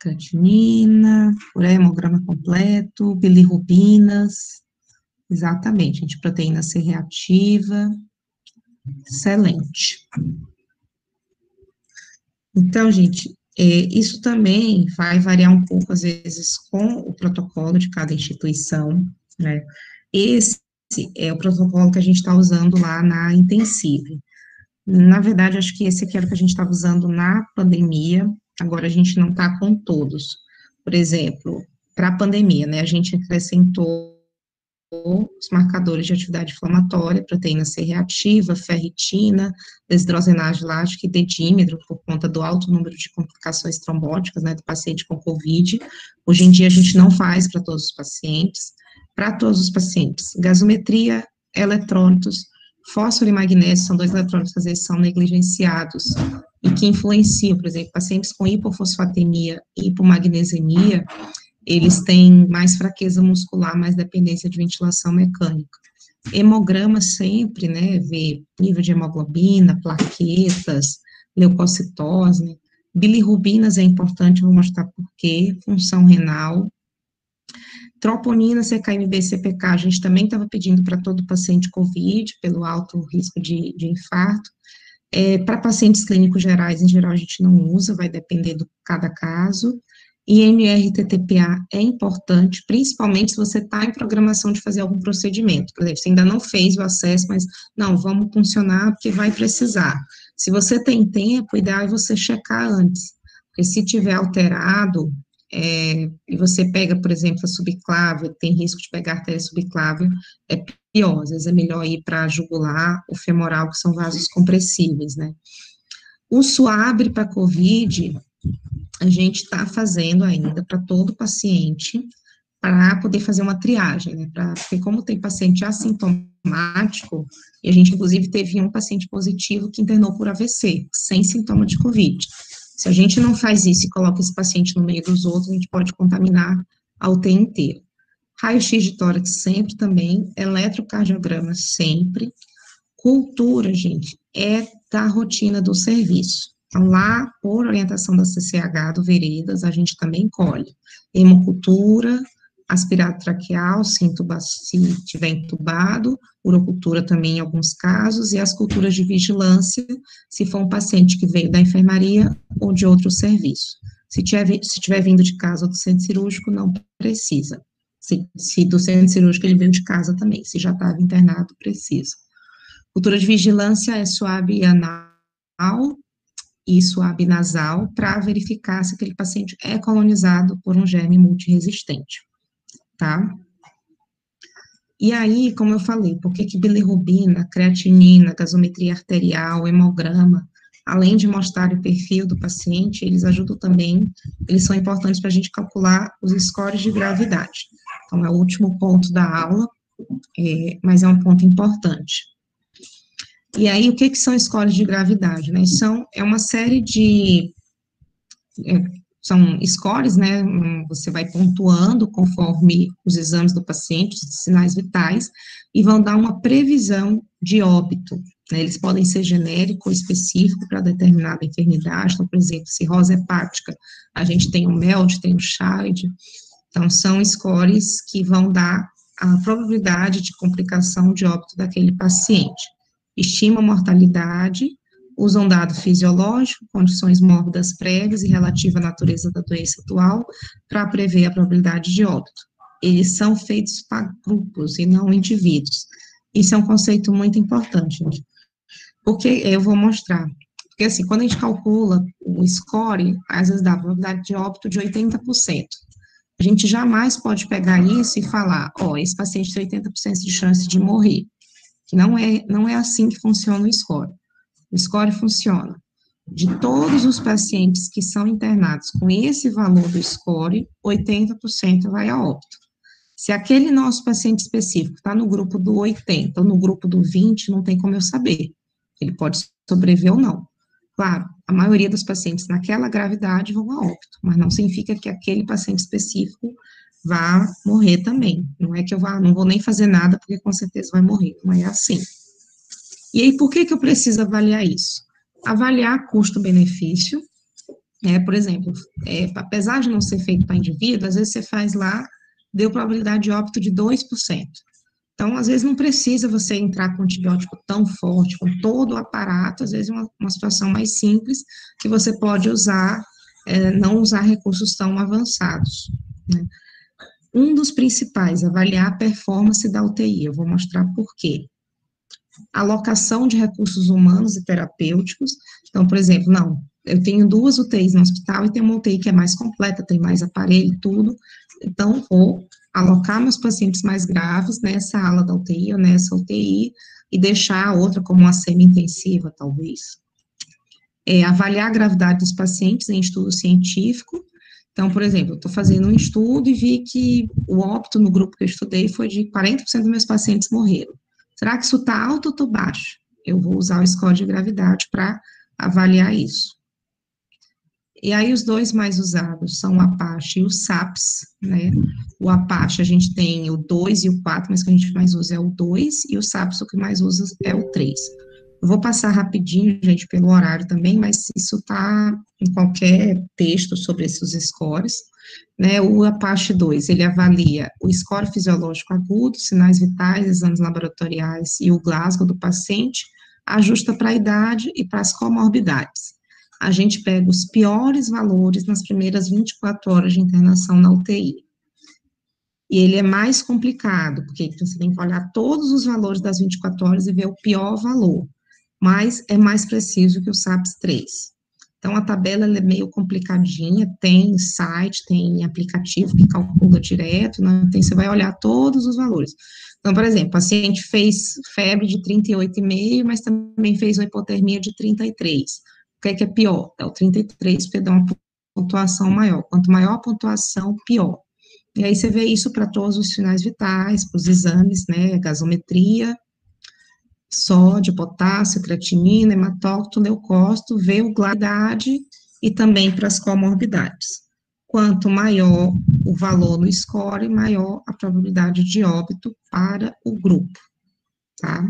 creatinina, hemograma completo, bilirrubinas. Exatamente, gente, proteína C reativa, excelente. Então, gente, isso também vai variar um pouco, às vezes, com o protocolo de cada instituição, né? Esse é o protocolo que a gente está usando lá na Intensive. Na verdade, acho que esse aqui era o que a gente estava usando na pandemia, agora a gente não está com todos. Por exemplo, para a pandemia, né, a gente acrescentou os marcadores de atividade inflamatória, proteína C reativa, ferritina, desidrogenase lática e dedímetro, por conta do alto número de complicações trombóticas, né, do paciente com COVID. Hoje em dia, a gente não faz para todos os pacientes. Para todos os pacientes, gasometria, eletrólitos, fósforo e magnésio são dois eletrônicos que às vezes são negligenciados e que influenciam, por exemplo, pacientes com hipofosfatemia e hipomagnesemia, eles têm mais fraqueza muscular, mais dependência de ventilação mecânica. Hemograma sempre, né, ver nível de hemoglobina, plaquetas, leucocitose, né? Bilirrubinas é importante, vou mostrar por quê, função renal. Troponina, CKMB, CPK, a gente também estava pedindo para todo paciente COVID, pelo alto risco de infarto. Para pacientes clínicos gerais, em geral, a gente não usa, vai depender de cada caso. E MRTTPA é importante, principalmente se você está em programação de fazer algum procedimento. Por exemplo, você ainda não fez o acesso, mas não, vamos funcionar porque vai precisar. Se você tem tempo, o ideal é você checar antes, porque se tiver alterado, e você pega, por exemplo, a subclávia, tem risco de pegar artéria subclávia, é pior, às vezes é melhor ir para a jugular ou femoral, que são vasos compressíveis, né? O SUABRE para COVID, a gente está fazendo ainda para todo paciente, para poder fazer uma triagem, né? Porque como tem paciente assintomático, e a gente, inclusive, teve um paciente positivo que internou por AVC, sem sintoma de COVID. Se a gente não faz isso e coloca esse paciente no meio dos outros, a gente pode contaminar a UTI inteira. Raio-X de tórax sempre também, eletrocardiograma sempre. Cultura, gente, é da rotina do serviço. Então, lá, por orientação da CCH do Veredas, a gente também colhe hemocultura, aspirado traqueal, se tiver entubado, urocultura também em alguns casos, e as culturas de vigilância, se for um paciente que veio da enfermaria ou de outro serviço. Se tiver vindo de casa ou do centro cirúrgico, não precisa. Se do centro cirúrgico ele veio de casa também, se já estava internado, precisa. Cultura de vigilância é suave anal e suave nasal, para verificar se aquele paciente é colonizado por um germe multiresistente, tá? E aí, como eu falei, por que bilirrubina, creatinina, gasometria arterial, hemograma, além de mostrar o perfil do paciente, eles ajudam também, eles são importantes para a gente calcular os scores de gravidade. Então, é o último ponto da aula, mas é um ponto importante. E aí, o que são scores de gravidade, né? É uma série de, são scores, né? Você vai pontuando conforme os exames do paciente, os sinais vitais, e vão dar uma previsão de óbito, né? Eles podem ser genérico ou específico para determinada enfermidade. Então, por exemplo, cirrose hepática, a gente tem o MELD, tem o CHAID. Então, são scores que vão dar a probabilidade de complicação de óbito daquele paciente. Estima a mortalidade, usa um dado fisiológico, condições mórbidas prévias e relativa à natureza da doença atual, para prever a probabilidade de óbito. Eles são feitos para grupos e não indivíduos. Isso é um conceito muito importante, gente. Porque eu vou mostrar. Porque, assim, quando a gente calcula o score, às vezes dá a probabilidade de óbito de 80%. A gente jamais pode pegar isso e falar, esse paciente tem 80% de chance de morrer. Que não é assim que funciona o score. O score funciona de todos os pacientes que são internados com esse valor do score, 80% vai a óbito. Se aquele nosso paciente específico está no grupo do 80 ou no grupo do 20, não tem como eu saber. Ele pode sobreviver ou não. Claro, a maioria dos pacientes naquela gravidade vão a óbito, mas não significa que aquele paciente específico vá morrer também. Não é que eu não vou nem fazer nada, porque com certeza vai morrer. Não é assim. E aí, por que eu preciso avaliar isso? Avaliar custo-benefício. Por exemplo, apesar de não ser feito para indivíduo, às vezes você faz lá, deu probabilidade de óbito de 2%. Então, às vezes não precisa você entrar com antibiótico tão forte, com todo o aparato, às vezes uma situação mais simples, que você pode usar, não usar recursos tão avançados, né? Um dos principais, avaliar a performance da UTI, eu vou mostrar por quê. Alocação de recursos humanos e terapêuticos. Então, por exemplo, eu tenho 2 UTIs no hospital e tem uma UTI que é mais completa, tem mais aparelho e tudo, então vou alocar meus pacientes mais graves nessa ala da UTI ou nessa UTI e deixar a outra como uma semi-intensiva, talvez. Avaliar a gravidade dos pacientes em estudo científico. Então, por exemplo, eu estou fazendo um estudo e vi que o óbito no grupo que eu estudei foi de 40% dos meus pacientes morreram. Será que isso está alto ou está baixo? Eu vou usar o score de gravidade para avaliar isso. E aí, os 2 mais usados são o APACHE e o SAPS, né? O APACHE, a gente tem o 2 e o 4, mas o que a gente mais usa é o 2, e o SAPS, o que mais usa é o 3. Eu vou passar rapidinho, gente, pelo horário também, mas isso está em qualquer texto sobre esses scores, né? O APACHE 2, ele avalia o score fisiológico agudo, sinais vitais, exames laboratoriais e o Glasgow do paciente, ajusta para a idade e para as comorbidades. A gente pega os piores valores nas primeiras 24 horas de internação na UTI. E ele é mais complicado, porque você tem que olhar todos os valores das 24 horas e ver o pior valor, mas é mais preciso que o SAPS-3. Então, a tabela é meio complicadinha, tem site, tem aplicativo que calcula direto, né? Então, você vai olhar todos os valores. Então, por exemplo, o paciente fez febre de 38,5, mas também fez uma hipotermia de 33. O que é pior? É o 33, porque dá uma pontuação maior. Quanto maior a pontuação, pior. E aí você vê isso para todos os sinais vitais, para os exames, né, gasometria, sódio, potássio, creatinina, hematócrito, leucócito, vê o gladidade e também para as comorbidades. Quanto maior o valor no score, maior a probabilidade de óbito para o grupo, tá?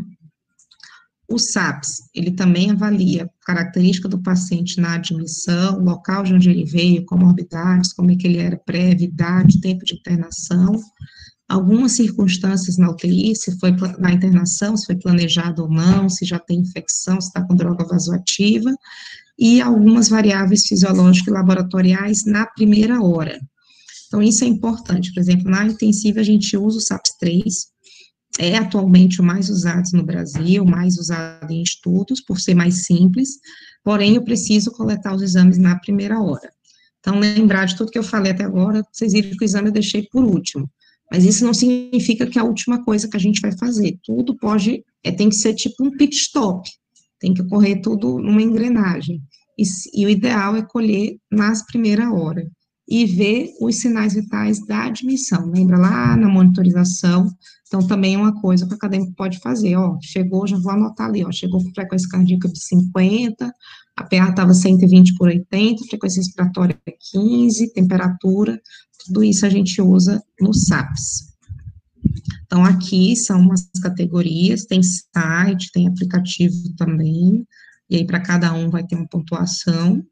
O SAPS, ele também avalia característica do paciente na admissão, local de onde ele veio, comorbidades, como é que ele era prévia, idade, tempo de internação, algumas circunstâncias na UTI, se foi na internação, se foi planejado ou não, se já tem infecção, se está com droga vasoativa, e algumas variáveis fisiológicas e laboratoriais na primeira hora. Então, isso é importante. Por exemplo, na intensiva, a gente usa o SAPS-3, é atualmente o mais usado no Brasil, mais usado em estudos, por ser mais simples, porém, eu preciso coletar os exames na primeira hora. Então, lembrar de tudo que eu falei até agora, vocês viram que o exame eu deixei por último, mas isso não significa que é a última coisa que a gente vai fazer, tudo pode, tem que ser tipo um pit stop, tem que ocorrer tudo numa engrenagem, e o ideal é colher nas primeiras horas, e ver os sinais vitais da admissão, lembra lá na monitorização, então também é uma coisa que o acadêmico pode fazer, ó, chegou, já vou anotar ali, ó, chegou com frequência cardíaca de 50, a PA estava 120/80, frequência respiratória 15, temperatura, tudo isso a gente usa no SAPS. Então, aqui são umas categorias, tem site, tem aplicativo também, e aí para cada um vai ter uma pontuação.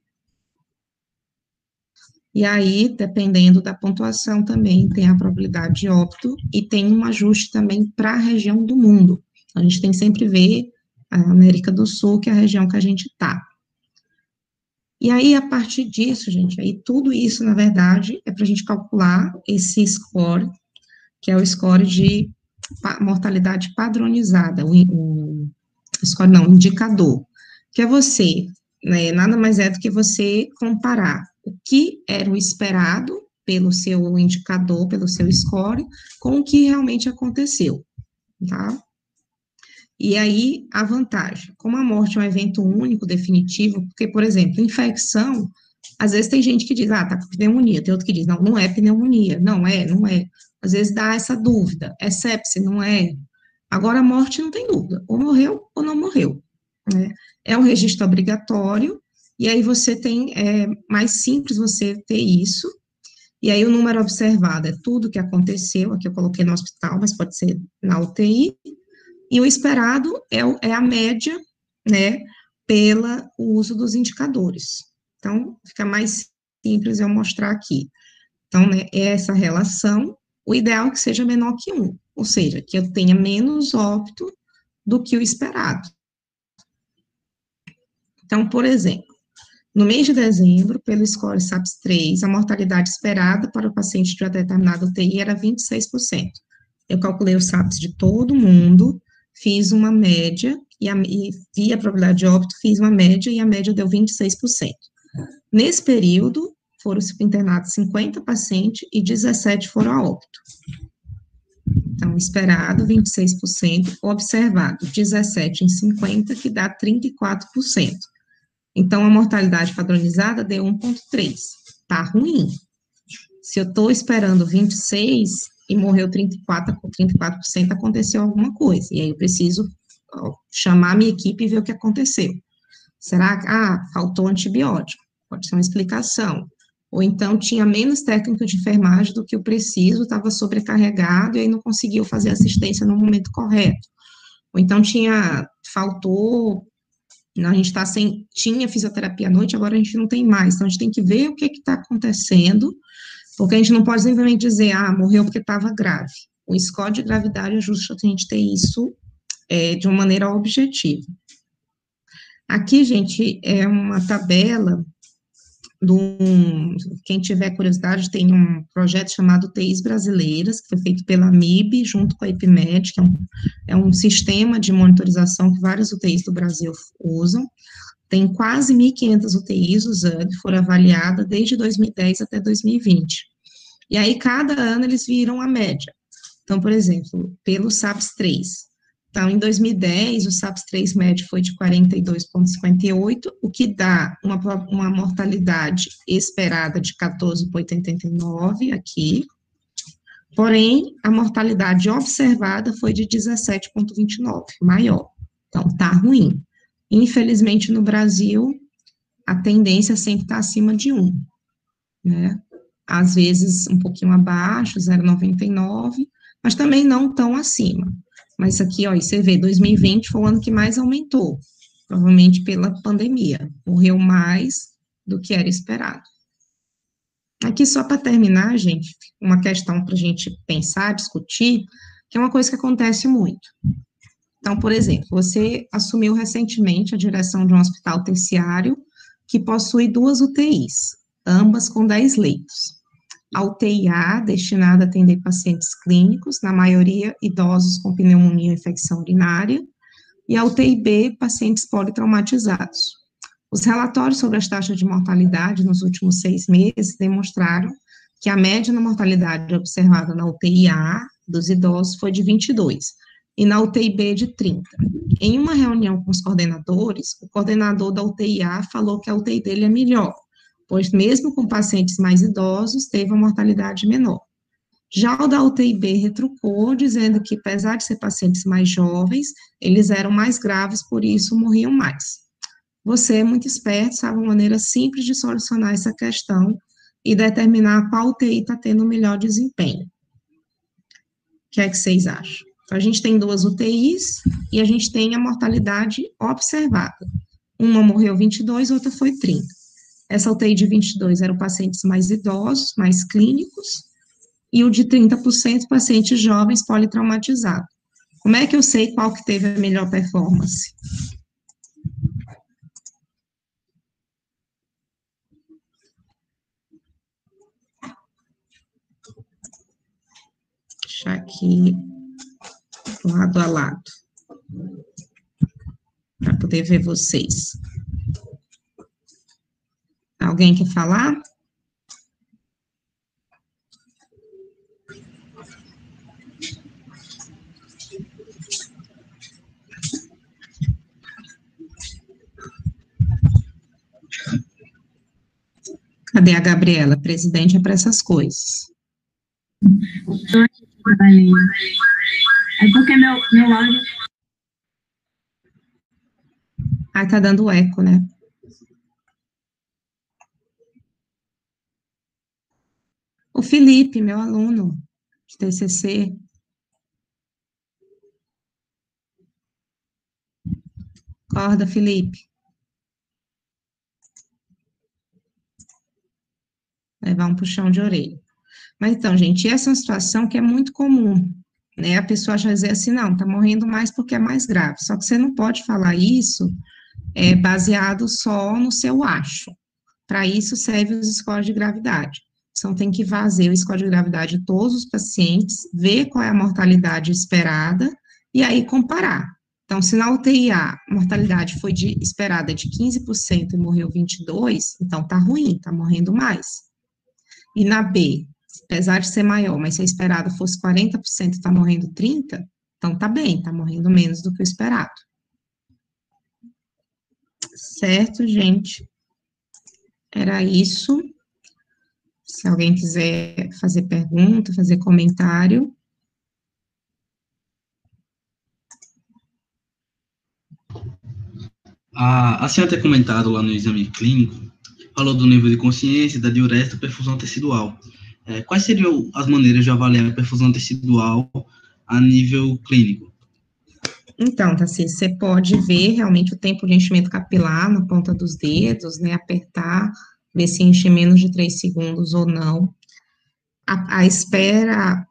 E aí, dependendo da pontuação também, tem a probabilidade de óbito e tem um ajuste também para a região do mundo. A gente tem que sempre ver a América do Sul, que é a região que a gente está. E aí, a partir disso, gente, aí tudo isso, na verdade, é para a gente calcular esse score, que é o score de mortalidade padronizada, o score não, indicador, que é você, né, nada mais é do que você comparar o que era o esperado pelo seu indicador, pelo seu score, com o que realmente aconteceu, tá? E aí, a vantagem, como a morte é um evento único, definitivo, porque, por exemplo, infecção, às vezes tem gente que diz, tá com pneumonia, tem outro que diz, não é pneumonia, não é. Às vezes dá essa dúvida, é sepse, não é. Agora, a morte não tem dúvida, ou morreu ou não morreu, né? É um registro obrigatório, e aí você tem, mais simples você ter isso, e aí o número observado é tudo que aconteceu, aqui eu coloquei no hospital, mas pode ser na UTI, e o esperado é a média, né, pelo uso dos indicadores. Então, fica mais simples eu mostrar aqui. Então, né, é essa relação, o ideal é que seja menor que 1, ou seja, que eu tenha menos óbito do que o esperado. Então, por exemplo, no mês de dezembro, pelo score SAPS-3, a mortalidade esperada para o paciente de uma determinada UTI era 26%. Eu calculei o SAPS de todo mundo, fiz uma média, e vi a probabilidade de óbito, fiz uma média, e a média deu 26%. Nesse período, foram internados 50 pacientes e 17 foram a óbito. Então, esperado, 26%, observado, 17 em 50, que dá 34%. Então, a mortalidade padronizada deu 1,3, tá ruim. Se eu estou esperando 26 e morreu 34%, aconteceu alguma coisa, e aí eu preciso chamar a minha equipe e ver o que aconteceu. Será que, faltou antibiótico? Pode ser uma explicação. Ou então tinha menos técnico de enfermagem do que eu preciso, estava sobrecarregado e aí não conseguiu fazer assistência no momento correto. Ou então faltou, a gente está tinha fisioterapia à noite, agora a gente não tem mais, então a gente tem que ver o que está acontecendo, porque a gente não pode simplesmente dizer, morreu porque estava grave. O score de gravidade ajuda a gente ter isso de uma maneira objetiva. Aqui, gente, é uma tabela quem tiver curiosidade, tem um projeto chamado UTIs Brasileiras, que foi feito pela MIB, junto com a IPMED, que é um sistema de monitorização que várias UTIs do Brasil usam. Tem quase 1.500 UTIs usando, foram avaliadas desde 2010 até 2020. E aí, cada ano, eles viram a média. Então, por exemplo, pelo SAPS-3. Então, em 2010, o SAPS-3 médio foi de 42,58, o que dá uma mortalidade esperada de 14,89 aqui. Porém, a mortalidade observada foi de 17,29, maior. Então, tá ruim. Infelizmente, no Brasil, a tendência sempre está acima de 1, né? Às vezes, um pouquinho abaixo, 0,99, mas também não tão acima. Mas aqui, ó, você vê, 2020 foi o ano que mais aumentou, provavelmente pela pandemia. Morreu mais do que era esperado. Aqui, só para terminar, gente, uma questão para a gente pensar, discutir, que é uma coisa que acontece muito. Então, por exemplo, você assumiu recentemente a direção de um hospital terciário que possui 2 UTIs, ambas com 10 leitos. A UTI A, destinada a atender pacientes clínicos, na maioria idosos com pneumonia ou infecção urinária, e a UTI B, pacientes politraumatizados. Os relatórios sobre as taxas de mortalidade nos últimos 6 meses demonstraram que a média na mortalidade observada na UTI A dos idosos foi de 22, e na UTI B de 30. Em uma reunião com os coordenadores, o coordenador da UTI A falou que a UTI dele é melhor, pois mesmo com pacientes mais idosos, teve uma mortalidade menor. Já o da UTI B retrucou, dizendo que, apesar de ser pacientes mais jovens, eles eram mais graves, por isso morriam mais. Você, muito esperto, sabe uma maneira simples de solucionar essa questão e determinar qual UTI está tendo o melhor desempenho. O que é que vocês acham? Então, a gente tem 2 UTIs e a gente tem a mortalidade observada. Uma morreu 22, outra foi 30. Essa UTI de 22 eram pacientes mais idosos, mais clínicos, e o de 30% pacientes jovens politraumatizados. Como é que eu sei qual que teve a melhor performance? Deixar aqui lado a lado, para poder ver vocês. Alguém quer falar? Cadê a Gabriela? Presidente é para essas coisas. É porque meu áudio... Ah, tá dando eco, né? O Felipe, meu aluno de TCC. Acorda, Felipe. Levar um puxão de orelha. Mas então, gente, essa é uma situação que é muito comum, né? A pessoa já dizer assim, não, tá morrendo mais porque é mais grave. Só que você não pode falar isso baseado só no seu acho. Para isso serve os scores de gravidade. Então, tem que fazer o score de gravidade de todos os pacientes, ver qual é a mortalidade esperada e aí comparar. Então, se na UTI A a mortalidade foi esperada de 15% e morreu 22%, então tá ruim, tá morrendo mais. E na B, apesar de ser maior, mas se a esperada fosse 40% e tá morrendo 30%, então tá bem, tá morrendo menos do que o esperado. Certo, gente? Era isso. Se alguém quiser fazer pergunta, fazer comentário. A senhora ter comentado lá no exame clínico, falou do nível de consciência, da diurese, da perfusão tecidual. Quais seriam as maneiras de avaliar a perfusão tecidual a nível clínico? Então, Tassi, você pode ver realmente o tempo de enchimento capilar na ponta dos dedos, né, apertar, ver se enche menos de 3 segundos ou não. A espera,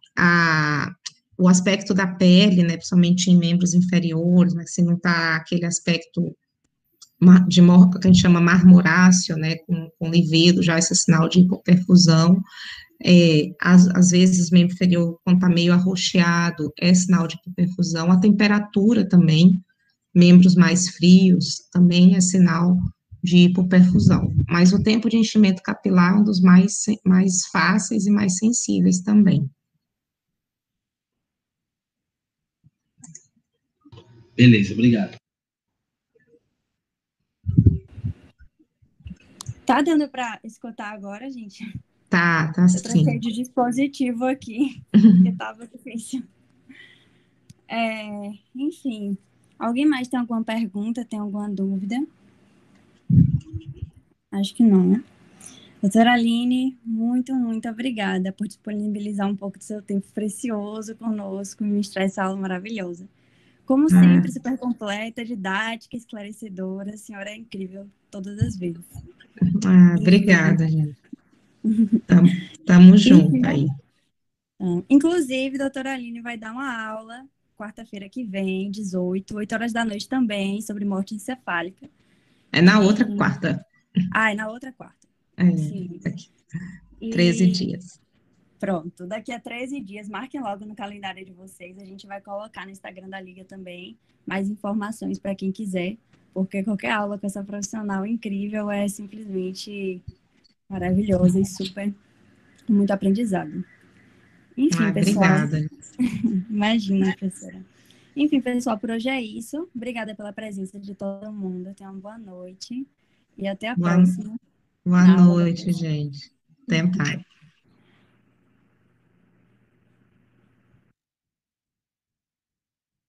o aspecto da pele, né, principalmente em membros inferiores, né, se não tá aquele aspecto que a gente chama marmoráceo, né, com livedo, já esse sinal de hipoperfusão. Às vezes, membro inferior, quando está meio arroxeado, é sinal de hipoperfusão. A temperatura também, membros mais frios, também é sinal de hipoperfusão. Mas o tempo de enchimento capilar é um dos mais fáceis e mais sensíveis também. Beleza, obrigado. Tá dando para escutar agora, gente? Tá Eu troquei sim. de dispositivo aqui, porque tava difícil. Enfim, alguém mais tem alguma pergunta, tem alguma dúvida? Acho que não, né? Doutora Aline, muito, muito obrigada por disponibilizar um pouco do seu tempo precioso conosco e ministrar essa aula maravilhosa. Como sempre, super completa, didática, esclarecedora. A senhora é incrível todas as vezes. Obrigada, gente. Tamo junto aí. Inclusive, a doutora Aline vai dar uma aula quarta-feira que vem, 18, 8 horas da noite também, sobre morte encefálica. É na outra quarta. É na outra quarta. Sim. Daqui 13 dias. Pronto, daqui a 13 dias, marquem logo no calendário de vocês, a gente vai colocar no Instagram da Liga também mais informações para quem quiser, porque qualquer aula com essa profissional incrível é simplesmente maravilhosa e super, muito aprendizado. Enfim, pessoal. Obrigada. Imagina, professora. Enfim, pessoal, por hoje é isso. Obrigada pela presença de todo mundo. Tenham uma boa noite e até a próxima. Boa noite, gente. Até mais.